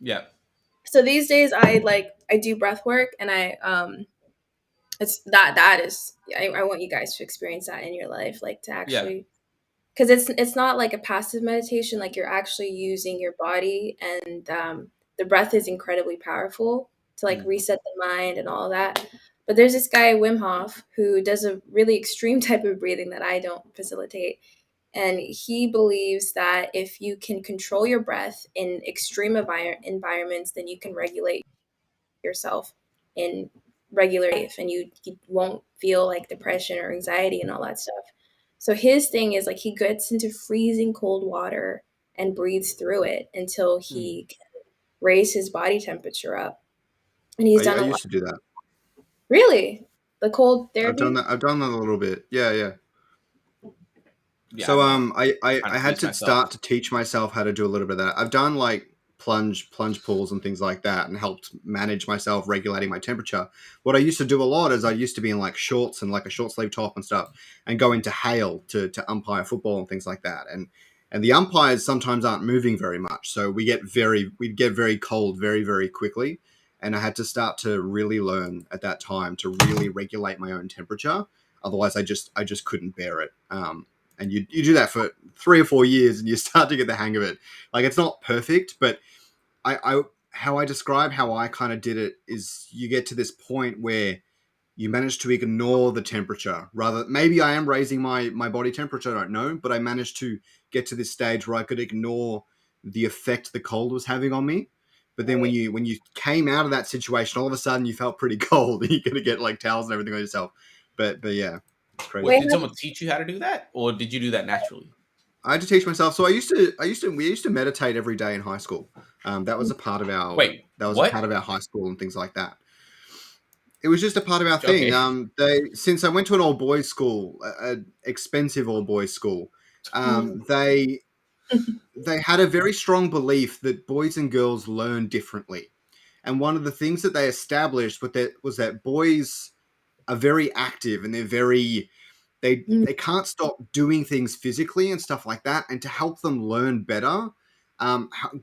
yeah, So these days, I do breath work, and it's that is I want you guys to experience that in your life, like to yeah. actually, because it's not like a passive meditation, like you're actually using your body, and the breath is incredibly powerful to like Mm, reset the mind and all that. But there's this guy Wim Hof who does a really extreme type of breathing that I don't facilitate, and he believes that if you can control your breath in extreme environments, then you can regulate yourself in regular life, and you won't feel like depression or anxiety and all that stuff. So his thing is like he gets into freezing cold water and breathes through it until mm. he can raise his body temperature up. And he's I done a lot. used to do that. Really? The cold I've done therapy? that. I've done that a little bit. Yeah, yeah. Yeah, So I'm trying I to had freeze to myself. start to teach myself how to do a little bit of that. I've done like plunge pools and things like that, and helped manage myself regulating my temperature. What I used to do a lot is I used to be in like shorts and like a short sleeve top and stuff, and go into hail to umpire football and things like that. And the umpires sometimes aren't moving very much, so we'd get very cold very quickly. And I had to start to really learn at that time to really regulate my own temperature. Otherwise, I just couldn't bear it. And you do that for 3 or 4 years, and you start to get the hang of it. Like it's not perfect, but I how I describe how I kind of did it is you get to this point where you manage to ignore the temperature. Rather, maybe I am raising my body temperature, I don't know, but I managed to get to this stage where I could ignore the effect the cold was having on me. But then Right. when you came out of that situation, all of a sudden you felt pretty cold, and you're gonna get like towels and everything on yourself. But yeah, it's Wait, crazy. Wait, did someone teach you how to do that, or did you do that naturally? I had to teach myself. So we used to meditate every day in high school. That was a part of our Wait, what? high school and things like that. It was just a part of our thing. Okay. Since I went to an all boys school, an expensive all boys school, Mm. they had a very strong belief that boys and girls learn differently. And one of the things that they established was that boys are very active and Mm. they can't stop doing things physically and stuff like that. And to help them learn better,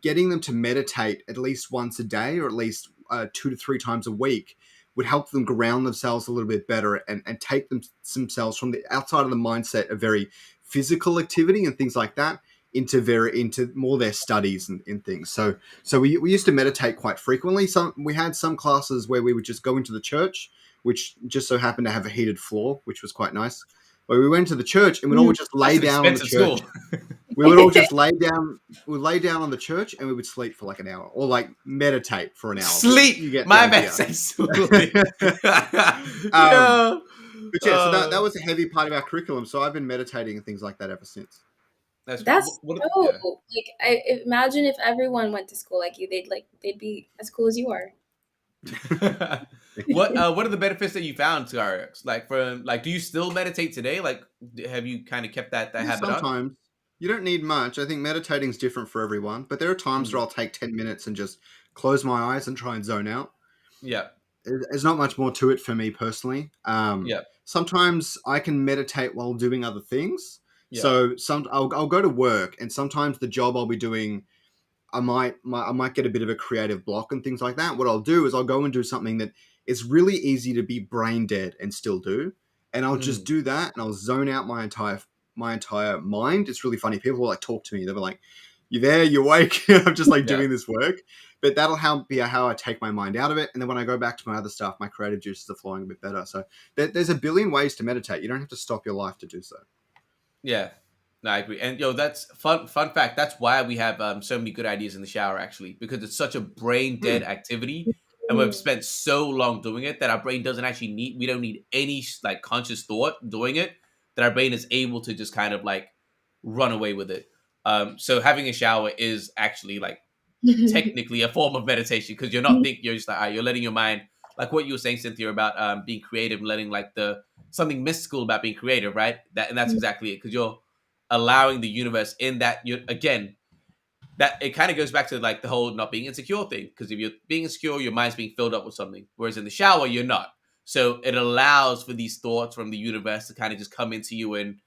getting them to meditate at least once a day or at least 2 to 3 times a week would help them ground themselves a little bit better and take themselves from the outside of the mindset of very physical activity and things like that into more their studies and things. So we used to meditate quite frequently. We had some classes where we would just go into the church, which just so happened to have a heated floor, which was quite nice. Where we went to the church and we'd all just That's lay an down on the expensive church. school. We would all just lay down. We'd lay down on the church and we would sleep for like an hour, or like meditate for an hour. Sleep. You get the My bad. idea. Said sleep. um, Yo. but yeah, so that was a heavy part of our curriculum. So I've been meditating and things like that ever since. That's That's what, so yeah. like I imagine if everyone went to school like you, they'd be as cool as you are. What are the benefits that you found, Tariq? Like do you still meditate today? Like have you kind of kept that Yeah, habit on? sometimes you don't need much. I think meditating is different for everyone, but there are times Mm. where I'll take 10 minutes and just close my eyes and try and zone out. Yeah. There's not much more to it for me personally. Yeah. Sometimes I can meditate while doing other things. Yeah. So I'll go to work, and sometimes the job I'll be doing, I might get a bit of a creative block and things like that. What I'll do is I'll go and do something that is really easy to be brain dead and still do, and I'll just Mm. do that, and I'll zone out my entire mind. It's really funny. People will like talk to me. They're like, "You there? You awake?" I'm just like Yeah. doing this work, but that'll be how I take my mind out of it, and then when I go back to my other stuff, my creative juices are flowing a bit better. So there's a billion ways to meditate. You don't have to stop your life to do so. Yeah. No, I agree. And that's fun fact. That's why we have so many good ideas in the shower actually, because it's such a brain dead activity and we've Mm. spent so long doing it that our brain doesn't actually we don't need any like conscious thought doing it, that our brain is able to just kind of like run away with it. So having a shower is actually like technically a form of meditation, because you're not thinking, you're just like, all right, you're letting your mind, like what you were saying, Cynthia, about being creative and letting like something mystical about being creative, right? And that's exactly it, because you're allowing the universe in that. You again, that it kind of goes back to like the whole not being insecure thing, because if you're being insecure, your mind's being filled up with something, whereas in the shower you're not. So it allows for these thoughts from the universe to kind of just come into you, and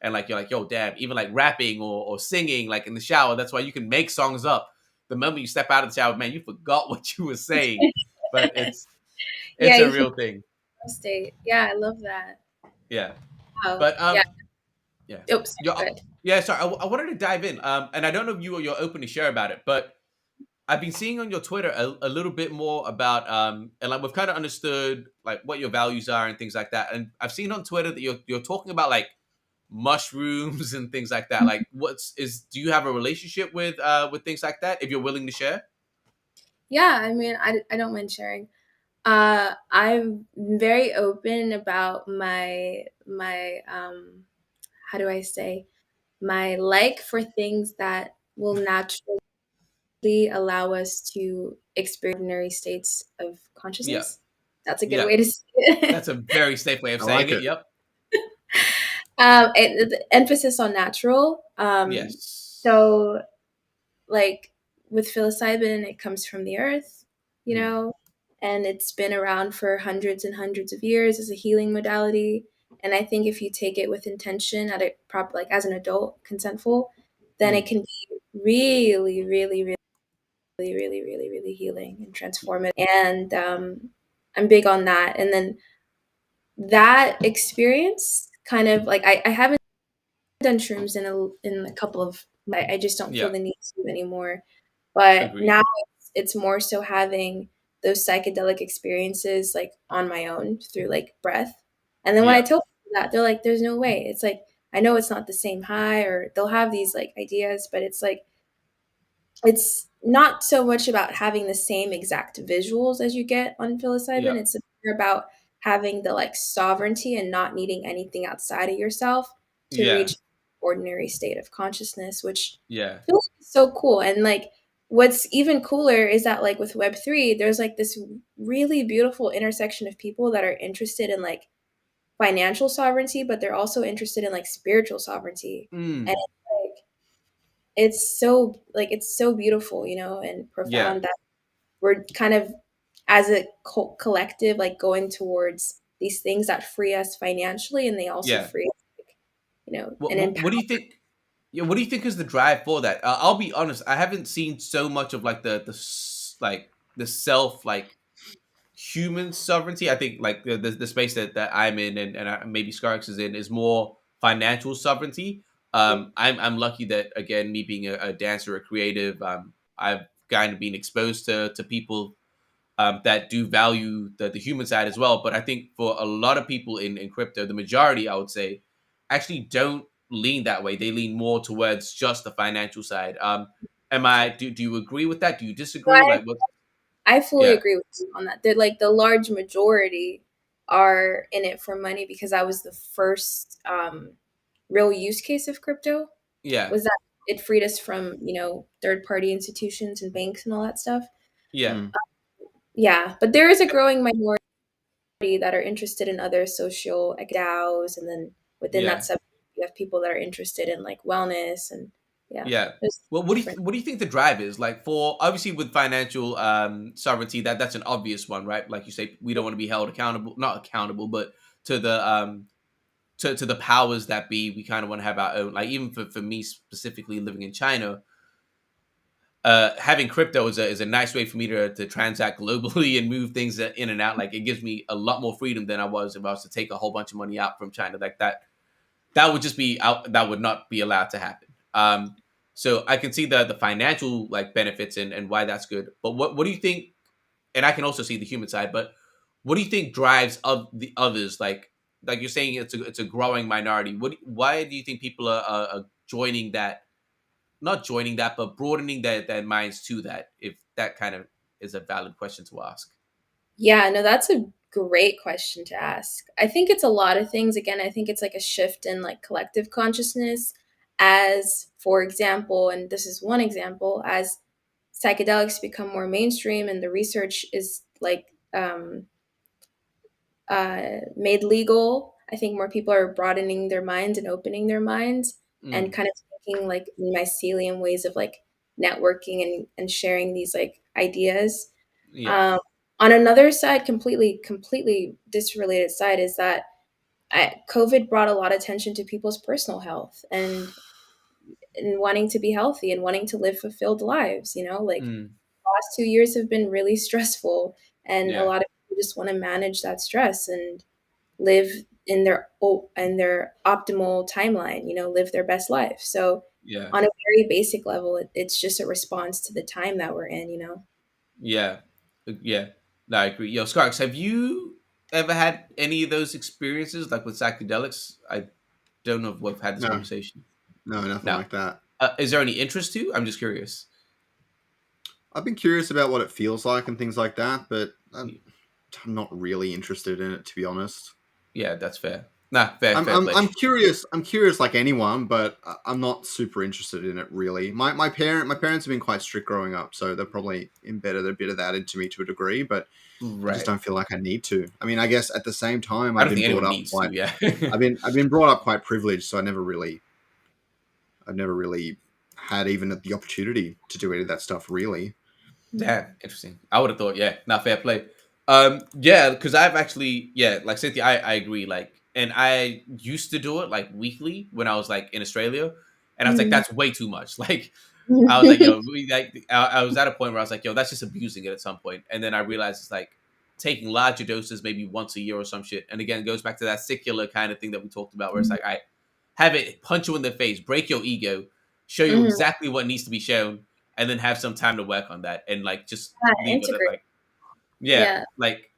like you're like, yo, damn, even like rapping or singing like in the shower. That's why you can make songs up the moment you step out of the shower. Man, you forgot what you were saying, but Yeah, it's a you feel real thing. state. Yeah, I love that. Yeah. Wow. But Yeah. yeah. Oops. Yeah, Good. yeah, sorry. I wanted to dive in. And I don't know if you're open to share about it, but I've been seeing on your Twitter a little bit more about and like we've kind of understood like what your values are and things like that. And I've seen on Twitter that you're talking about like mushrooms and things like that. Like do you have a relationship with things like that, if you're willing to share? Yeah, I mean, I don't mind sharing. I'm very open about my how do I say, my like for things that will naturally allow us to experience ordinary states of Yeah. consciousness. That's a good Yeah. way to say it. That's a very safe way of I saying like it. it. Yep. The emphasis on natural. Yes. So like with psilocybin, it comes from the earth, you Mm. know, and it's been around for hundreds and hundreds of years as a healing modality. And I think if you take it with intention at a proper, like as an adult, consentful, then it Mm. can be really, really, really, really, really, really healing and transformative. And I'm big on that. And then that experience kind of like I haven't done shrooms in a couple of I just don't feel Yeah. the need to anymore. But Agreed. now it's more so having those psychedelic experiences like on my own through like breath. And then when I Yeah. tell people that, they're like, there's no way. It's like, I know it's not the same high, or they'll have these like ideas, but it's like, it's not so much about having the same exact visuals as you get on psilocybin. Yeah. It's more about having the like sovereignty and not needing anything outside of yourself to Yeah. reach ordinary state of consciousness, which Yeah. feels so cool. And like what's even cooler is that like with Web3, there's like this really beautiful intersection of people that are interested in like financial sovereignty, but they're also interested in like spiritual sovereignty. And Mm, it's so beautiful, you know, and yeah, profound that we're kind of as a collective like going towards these things that free us financially, and they also yeah. free us, like, you know, What, and what, empower. what do you think? Yeah, what do you think is the drive for that? I'll be honest, I haven't seen so much of like like the self like human sovereignty. I think like the space that I'm in and maybe Scarx is in is more financial sovereignty. I'm lucky that again, me being a dancer, a creative, I've kind of been exposed to people that do value the human side as well. But I think for a lot of people in crypto, the majority, I would say, actually don't lean that way. They lean more towards just the financial side. Do you agree with that? Do you So disagree? Like what? I fully Yeah, agree with you on that. They're like the large majority are in it for money, because that was the first real use case of crypto, yeah, was that it freed us from, you know, third party institutions and banks and all that stuff. yeah, Mm. Yeah, but there is a growing minority that are interested in other social DAOs, and then within that yeah. sub, you have people that are interested in like wellness, and yeah, Yeah. there's Well, different. what do you think the drive is? Like for obviously with financial sovereignty, that's an obvious one, right? Like you say, we don't want to be held accountable, not accountable, but to the to the powers that be. We kind of want to have our own. Like even for me specifically living in China, having crypto is a nice way for me to transact globally and move things in and out. Like it gives me a lot more freedom than I was if I was to take a whole bunch of money out from China. Like that would just be out, that would not be allowed to happen. So I can see the financial like benefits and why that's good. But what do you think? And I can also see the human side. But what do you think drives of the others? Like you're saying, it's a growing minority. Why do you think people are joining that? Not joining that, but broadening their minds to that. If that kind of is a valid question to ask. Yeah, no, that's a great question to ask. I think it's a lot of things. Again, I think it's like a shift in like collective consciousness, as for example, and this is one example, as psychedelics become more mainstream and the research is like made legal. I think more people are broadening their minds and opening their minds, and Mm, kind of thinking like mycelium ways of like networking and sharing these like ideas. yeah. Um, on another side, completely disrelated side, is that COVID brought a lot of attention to people's personal health, and wanting to be healthy and wanting to live fulfilled lives. You know, like Mm, last 2 years have been really stressful, and a yeah. lot of people just want to manage that stress and live in their optimal timeline. You know, live their best life. So, Yeah. on a very basic level, it's just a response to the time that we're in. You know. Yeah, yeah. No, I agree. Yo, Skarks, have you ever had any of those experiences, like with psychedelics? I don't know if we've had this No, conversation. no, nothing No. like that. Is there any interest to? I'm just curious. I've been curious about what it feels like and things like that, but I'm not really interested in it, to be honest. Yeah, that's fair. Nah, fair, I'm fair I'm play. I'm curious. I'm curious like anyone, but I'm not super interested in it really. My parents have been quite strict growing up, so they've probably embedded a bit of that into me to a degree. But I just Right. don't feel like I need to. I mean, I guess at the same time, I don't think anyone needs to. Yeah. I've been brought up quite privileged, so I've never really had even the opportunity to do any of that stuff really. Damn, interesting. I would have thought, yeah, not fair play. Yeah, because I've actually, yeah, like Cynthia, I agree. Like, and I used to do it like weekly when I was like in Australia, and I was like, Mhm. that's way too much. Like, I was like, yo, I was at a point where I was like, yo, that's just abusing it at some point, and then I realized it's like taking larger doses, maybe once a year or some shit. And again, it goes back to that secular kind of thing that we talked about, where it's like, I have it punch you in the face, break your ego, show you Mhm. exactly what needs to be shown, and then have some time to work on that and like just Yeah, leave it at integrate. like yeah, Yeah. like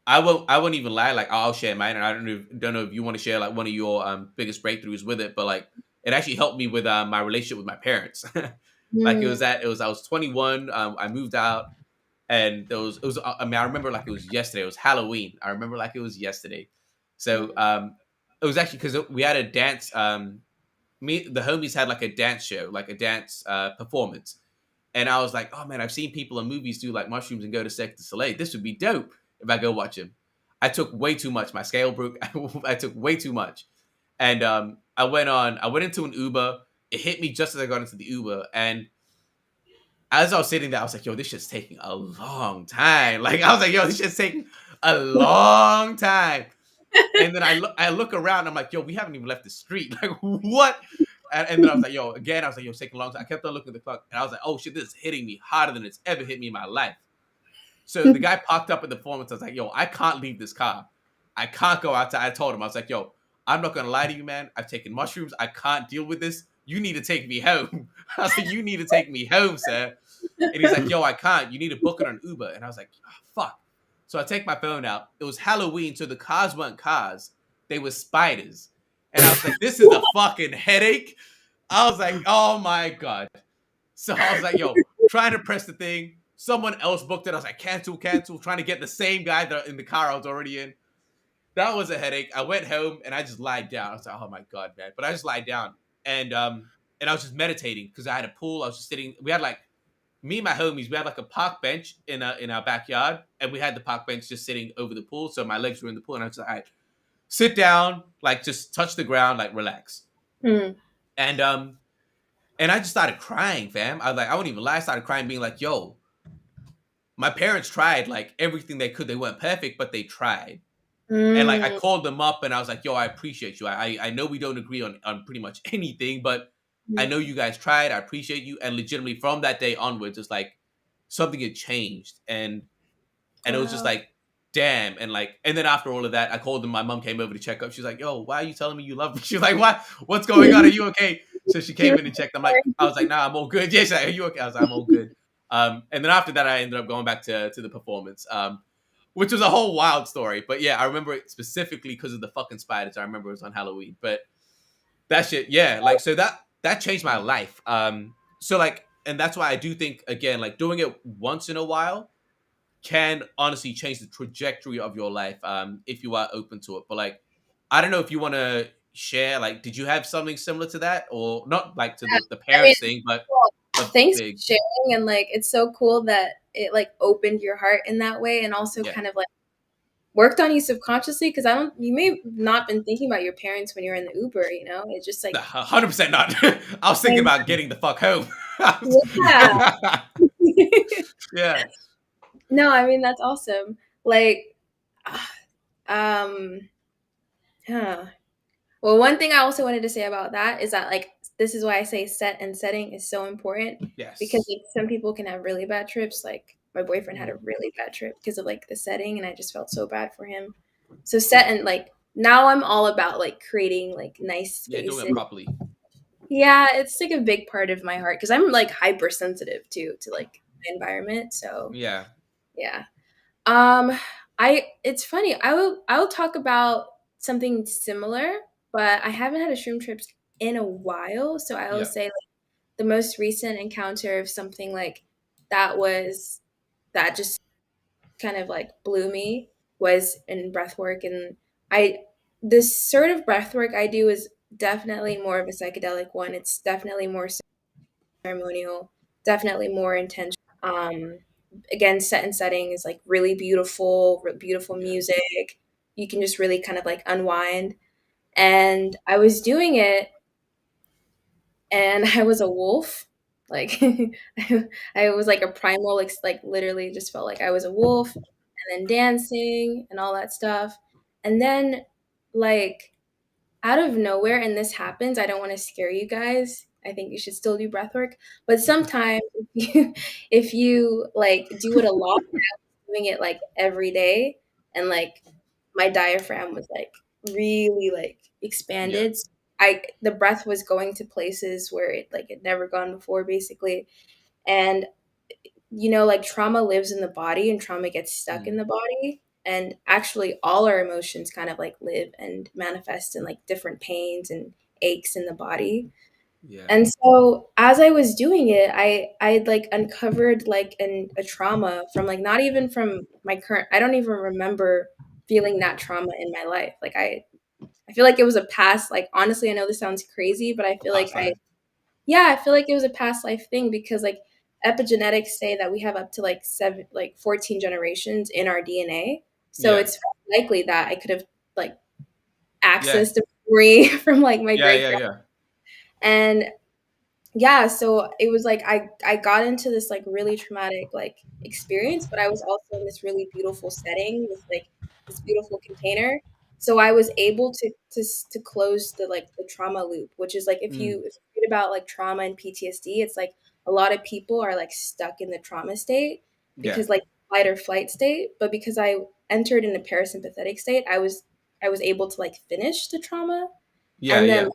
I won't even lie, like I'll share mine, and I don't know if you want to share like one of your biggest breakthroughs with it, but like it actually helped me with my relationship with my parents. Like Mm. it was I was 21, I moved out, and it was I mean I remember like it was yesterday, it was Halloween, I remember like it was yesterday. So Mm. it was actually because we had a dance, me the homies had like a dance show, like a dance performance, And I was like, oh man, I've seen people in movies do like mushrooms and go to Cirque du Soleil. This would be dope if I go watch him. I took way too much. My scale broke. I took way too much. And I went into an Uber. It hit me just as I got into the Uber. And as I was sitting there, I was like, yo, this shit's taking a long time. Like, I was like, yo, this shit's taking a long time. And then I look around and I'm like, yo, we haven't even left the street. Like, what? And then I was like, yo, again, I was like, yo, it's taking a long time. I kept on looking at the clock and I was like, oh shit, this is hitting me harder than it's ever hit me in my life. So the guy parked up in the performance. I was like, yo, I can't leave this car. I can't go outside. I told him, I was like, yo, I'm not going to lie to you, man. I've taken mushrooms. I can't deal with this. You need to take me home. I was like, you need to take me home, sir. And he's like, yo, I can't. You need to book it on Uber. And I was like, oh, fuck. So I take my phone out. It was Halloween, so the cars weren't cars. They were spiders. And I was like, this is a fucking headache. I was like, oh my God. So I was like, yo, trying to press the thing. Someone else booked it. I was like, cancel, trying to get the same guy that in the car I was already in. That was a headache. I went home and I just lied down. I was like, oh my God, man. But I just lied down. And I was just meditating because I had a pool. I was just sitting. We had like, me and my homies, we had like a park bench in our backyard. And we had the park bench just sitting over the pool. So my legs were in the pool. And I was like, all right, sit down, like just touch the ground, like relax. Mm. And I just started crying, fam. I was like, I wouldn't even lie. I started crying, being like, yo, my parents tried like everything they could. They weren't perfect, but they tried. And like I called them up and I was like, yo, I appreciate you. I know we don't agree on pretty much anything, but I know you guys tried. I appreciate you. And legitimately from that day onwards, it's like something had changed. And it was just like, damn. And like, and then after all of that, I called them. My mom came over to check up. She's like, yo, why are you telling me you love me? She was like, what? What's going on? Are you okay? So she came in and checked. I was like, nah, I'm all good. Yeah, she's like, are you okay? I was like, I'm all good. And then after that, I ended up going back to the performance. Which was a whole wild story. But yeah, I remember it specifically because of the fucking spiders. I remember it was on Halloween. But that shit, yeah, like, so that changed my life. So like, and that's why I do think, again, like doing it once in a while can honestly change the trajectory of your life, if you are open to it. But like, I don't know if you want to share, like, did you have something similar to that? Or not like to the parents thing, but thanks for sharing. And like, it's so cool that it like opened your heart in that way, and also kind of like worked on you subconsciously, because you may have not been thinking about your parents when you're in the Uber, you know? It's just like 100% not. I was thinking about getting the fuck home. Yeah. Yeah. No, I mean, that's awesome. Like, well, one thing I also wanted to say about that is that, like, this is why I say set and setting is so important. Yes. Because like, some people can have really bad trips. Like, my boyfriend had a really bad trip because of like the setting, and I just felt so bad for him. So set, and like now I'm all about like creating like nice spaces. Yeah, doing it properly. Yeah, it's like a big part of my heart because I'm like hypersensitive to like the environment. So yeah. It's funny. I will talk about something similar, but I haven't had a shroom trip in a while. So I will say like the most recent encounter of something like that just kind of like blew me was in breathwork. And this sort of breathwork I do is definitely more of a psychedelic one. It's definitely more ceremonial, definitely more intentional. Again, set and setting is like really beautiful music. You can just really kind of like unwind. And I was doing it and I was a wolf. Like I was like a primal, like literally just felt like I was a wolf, and then dancing and all that stuff. And then like out of nowhere, and this happens, I don't want to scare you guys. I think you should still do breath work. But sometimes if you like do it a lot, I was doing it like every day, and like my diaphragm was like really like expanded. The breath was going to places where it like had never gone before, basically. And you know, like trauma lives in the body and trauma gets stuck in the body. And actually all our emotions kind of like live and manifest in like different pains and aches in the body. Yeah. And so as I was doing it, I like uncovered like a trauma from like, not even from my current, I don't even remember feeling that trauma in my life. Like I feel like it was a past, like honestly, I know this sounds crazy, but I feel like I feel like it was a past life thing, because like epigenetics say that we have up to like 14 generations in our DNA. So it's likely that I could have like accessed a memory from like my great grandma. And yeah, so it was like I got into this like really traumatic like experience, but I was also in this really beautiful setting with like this beautiful container. So I was able to close the like the trauma loop, which is like if you read about like trauma and PTSD, it's like a lot of people are like stuck in the trauma state because like fight or flight state, but because I entered in a parasympathetic state, I was able to like finish the trauma. And then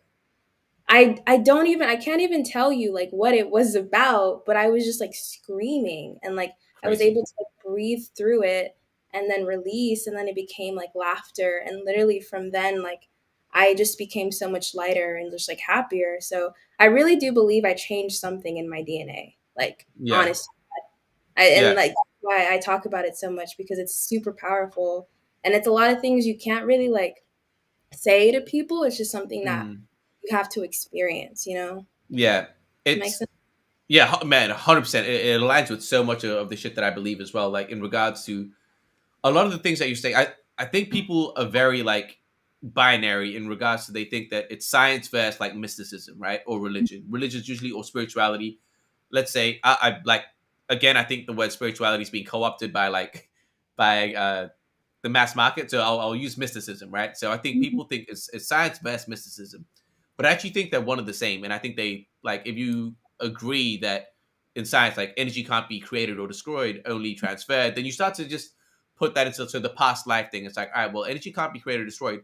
I can't even tell you like what it was about, but I was just like screaming and like I was able to like breathe through it and then release, and then it became like laughter, and literally from then like I just became so much lighter and just like happier. So I really do believe I changed something in my DNA. Like honestly. And like that's why I talk about it so much, because it's super powerful and it's a lot of things you can't really like say to people. It's just something that you have to experience, you know? Yeah. It makes sense. Yeah, man, 100%. It aligns with so much of the shit that I believe as well. Like in regards to a lot of the things that you say, I think people are very like binary in regards to, they think that it's science versus like mysticism, right? Or religion. Religion's usually, or spirituality. Let's say I like, again, I think the word spirituality is being co-opted by like by the mass market. So I'll use mysticism, right? So I think people think it's science versus mysticism, but I actually think they're one of the same. And I think they like, if you agree that in science, like energy can't be created or destroyed, only transferred, then you start to just put that into the past life thing. It's like, all right, well, energy can't be created or destroyed.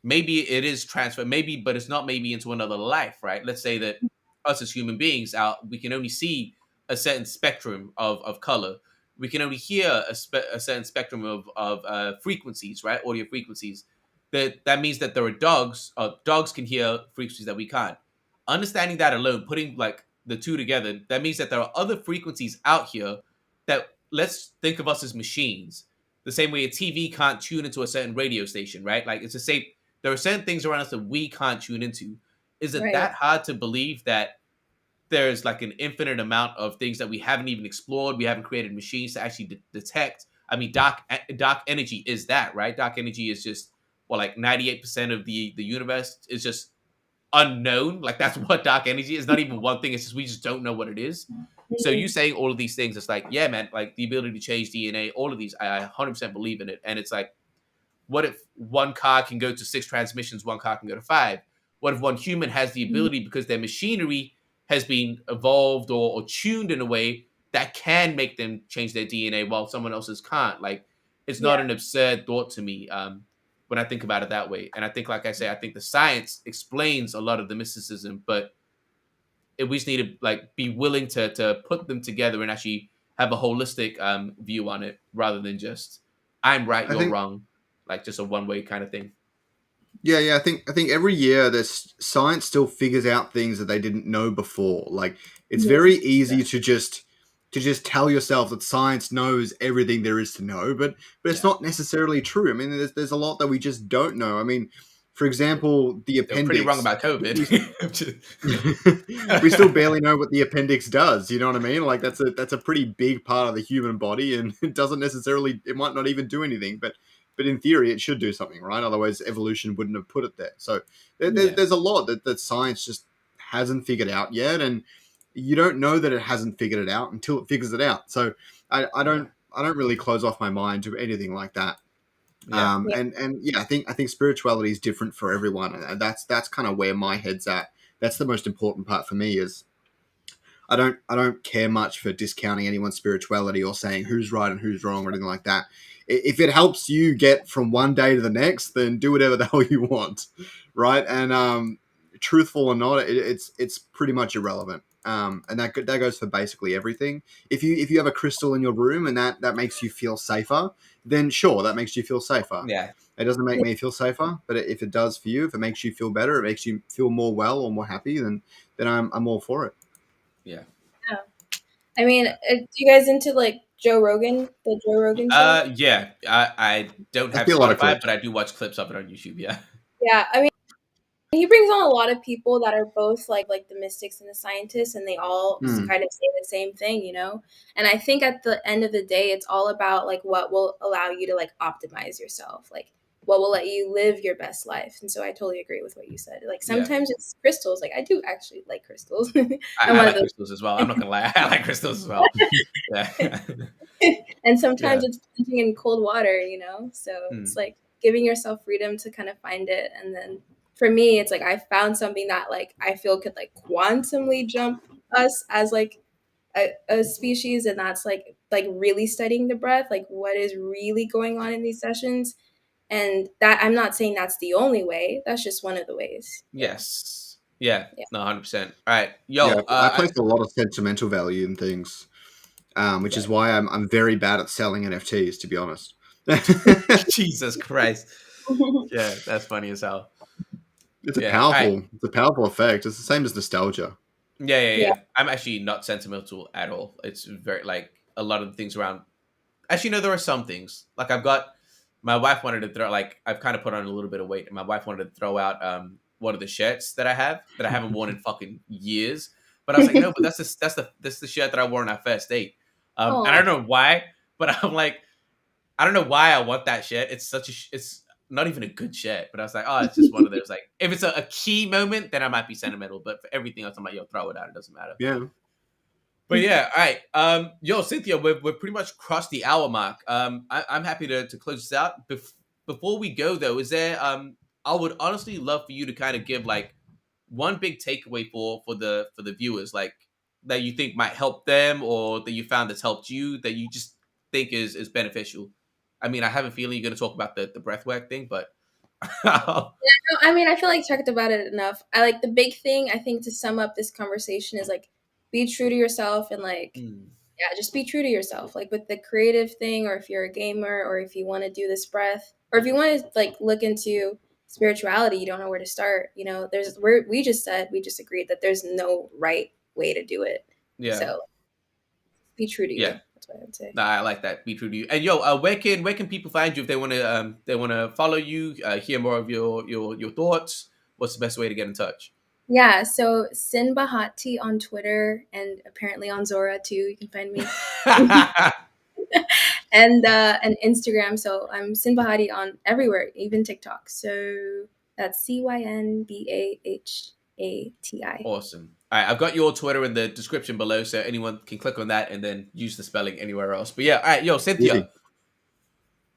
Maybe it is transferred, maybe, but it's not maybe into another life, right? Let's say that us as human beings, we can only see a certain spectrum of color. We can only hear a certain spectrum of frequencies, right? Audio frequencies. That means that there are dogs. Dogs can hear frequencies that we can't. Understanding that alone, putting like the two together, that means that there are other frequencies out here that, let's think of us as machines. The same way a TV can't tune into a certain radio station, right? Like it's the same. There are certain things around us that we can't tune into. Is it that hard to believe that there's like an infinite amount of things that we haven't even explored? We haven't created machines to actually detect. I mean, dark energy is that, right? Dark energy is just, well, like 98% of the universe is just unknown. Like that's what dark energy is. Not even one thing. It's just we just don't know what it is. So you saying all of these things, it's like, yeah, man, like the ability to change DNA, all of these, I 100% believe in it. And it's like, what if one car can go to 6 transmissions, one car can go to 5? What if one human has the ability, because their machinery has been evolved or tuned in a way that can make them change their DNA while someone else's can't? Like, it's not an absurd thought to me when I think about it that way. And I think, like I say, I think the science explains a lot of the mysticism, but we just need to like be willing to put them together and actually have a holistic view on it, rather than just I'm right, you're wrong, like just a one-way kind of thing. Yeah. I think every year this science still figures out things that they didn't know before. Like it's very easy to just tell yourself that science knows everything there is to know, but it's not necessarily true. I mean, there's a lot that we just don't know. I mean, for example, the appendix. They're pretty wrong about COVID. We still barely know what the appendix does. You know what I mean? Like that's a pretty big part of the human body, and it doesn't necessarily. It might not even do anything, but in theory, it should do something, right? Otherwise, evolution wouldn't have put it there. So there's a lot that science just hasn't figured out yet, and you don't know that it hasn't figured it out until it figures it out. So I don't really close off my mind to anything like that. And yeah, I think spirituality is different for everyone, and that's kind of where my head's at. That's the most important part for me. Is I don't care much for discounting anyone's spirituality or saying who's right and who's wrong or anything like that. If it helps you get from one day to the next, then do whatever the hell you want, right? And truthful or not, it's pretty much irrelevant. And that goes for basically everything. If you have a crystal in your room and that makes you feel safer, then sure, that makes you feel safer. Yeah. It doesn't make me feel safer, but if it does for you, if it makes you feel better, it makes you feel more well or more happy, then I'm all for it. Yeah. I mean, do you guys into like Joe Rogan, the Joe Rogan show? Yeah. I don't have see a lot of Spotify, clips. but I do watch clips of it on YouTube. Yeah. Yeah. I mean, He brings on a lot of people that are both like the mystics and the scientists, and they all Hmm. kind of say the same thing, And I think at the end of the day, it's all about like what will allow you to like optimize yourself, like what will let you live your best life. And so I totally agree with what you said. Like Yeah. sometimes it's crystals. Like I do actually like crystals. I like crystals as well. I'm not gonna lie. I like crystals as well. Yeah. And sometimes Yeah. it's plunging in cold water, So it's like giving yourself freedom to kind of find it. And then for me, it's like I found something that like I feel could like quantumly jump us as like a species, and that's like really studying the breath, like what is really going on in these sessions. And that I'm not saying that's the only way. That's just one of the ways. Yes. Yeah. Yeah. No, 100%. All right. Yeah, Yo. I place a lot of sentimental value in things, which is why I'm very bad at selling NFTs, to be honest. Jesus Christ. Yeah, that's funny as hell. It's Yeah. All right. a powerful effect. It's the same as nostalgia. Yeah. I'm actually not sentimental at all. It's very like a lot of the things around. Actually, no, there are some things. Like I've got my wife wanted to throw like I've kind of put on a little bit of weight, and my wife wanted to throw out one of the shirts that I haven't worn in fucking years. But I was like, no, but that's the shirt that I wore on our first date. And I don't know why, but I'm like, I don't know why I want that shirt. It's it's not even a good shirt, but I was like, oh, it's just one of those. Like, if it's a key moment, then I might be sentimental. But for everything else, I'm like, yo, throw it out. It doesn't matter. Yeah. But yeah, all right. Yo, Cynthia, we've pretty much crossed the hour mark. I'm happy to close this out. Before we go though, is there I would honestly love for you to kind of give like one big takeaway for the viewers, like that you think might help them or that you found that's helped you that you just think is beneficial. I mean, I have a feeling you're gonna talk about the breathwork thing, but No, I mean, I feel like talked about it enough. I like the big thing, I think, to sum up this conversation is like be true to yourself and like yeah, just be true to yourself. Like with the creative thing, or if you're a gamer, or if you want to do this breath, or if you want to like look into spirituality, you don't know where to start. We just agreed that there's no right way to do it. Yeah. So be true to you. Yeah. That's what I would say. Nah, I like that. Be true to you. And yo, where can people find you if they want to follow you, hear more of your thoughts? What's the best way to get in touch? Yeah, so Sin Bahati on Twitter and apparently on Zora too. You can find me. And Instagram. So I'm Sin Bahati on everywhere, even TikTok. So that's CYNBAHATI. Awesome. All right, I've got your Twitter in the description below, so anyone can click on that and then use the spelling anywhere else. But yeah, all right, yo, Cynthia, Easy.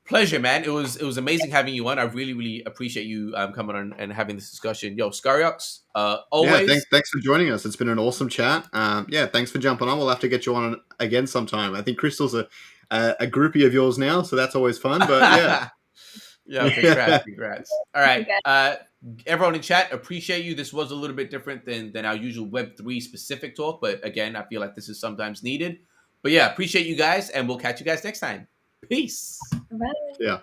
pleasure, man. It was amazing having you on. I really appreciate you coming on and having this discussion. Yo, Scariox, always. Yeah, thanks for joining us. It's been an awesome chat. Yeah, thanks for jumping on. We'll have to get you on again sometime. I think Crystal's a groupie of yours now, so that's always fun. But yeah. Yeah, congrats. All right. Everyone in chat, appreciate you. This was a little bit different than our usual Web3 specific talk, but again, I feel like this is sometimes needed. But yeah, appreciate you guys, and we'll catch you guys next time. Peace. Bye. Yeah.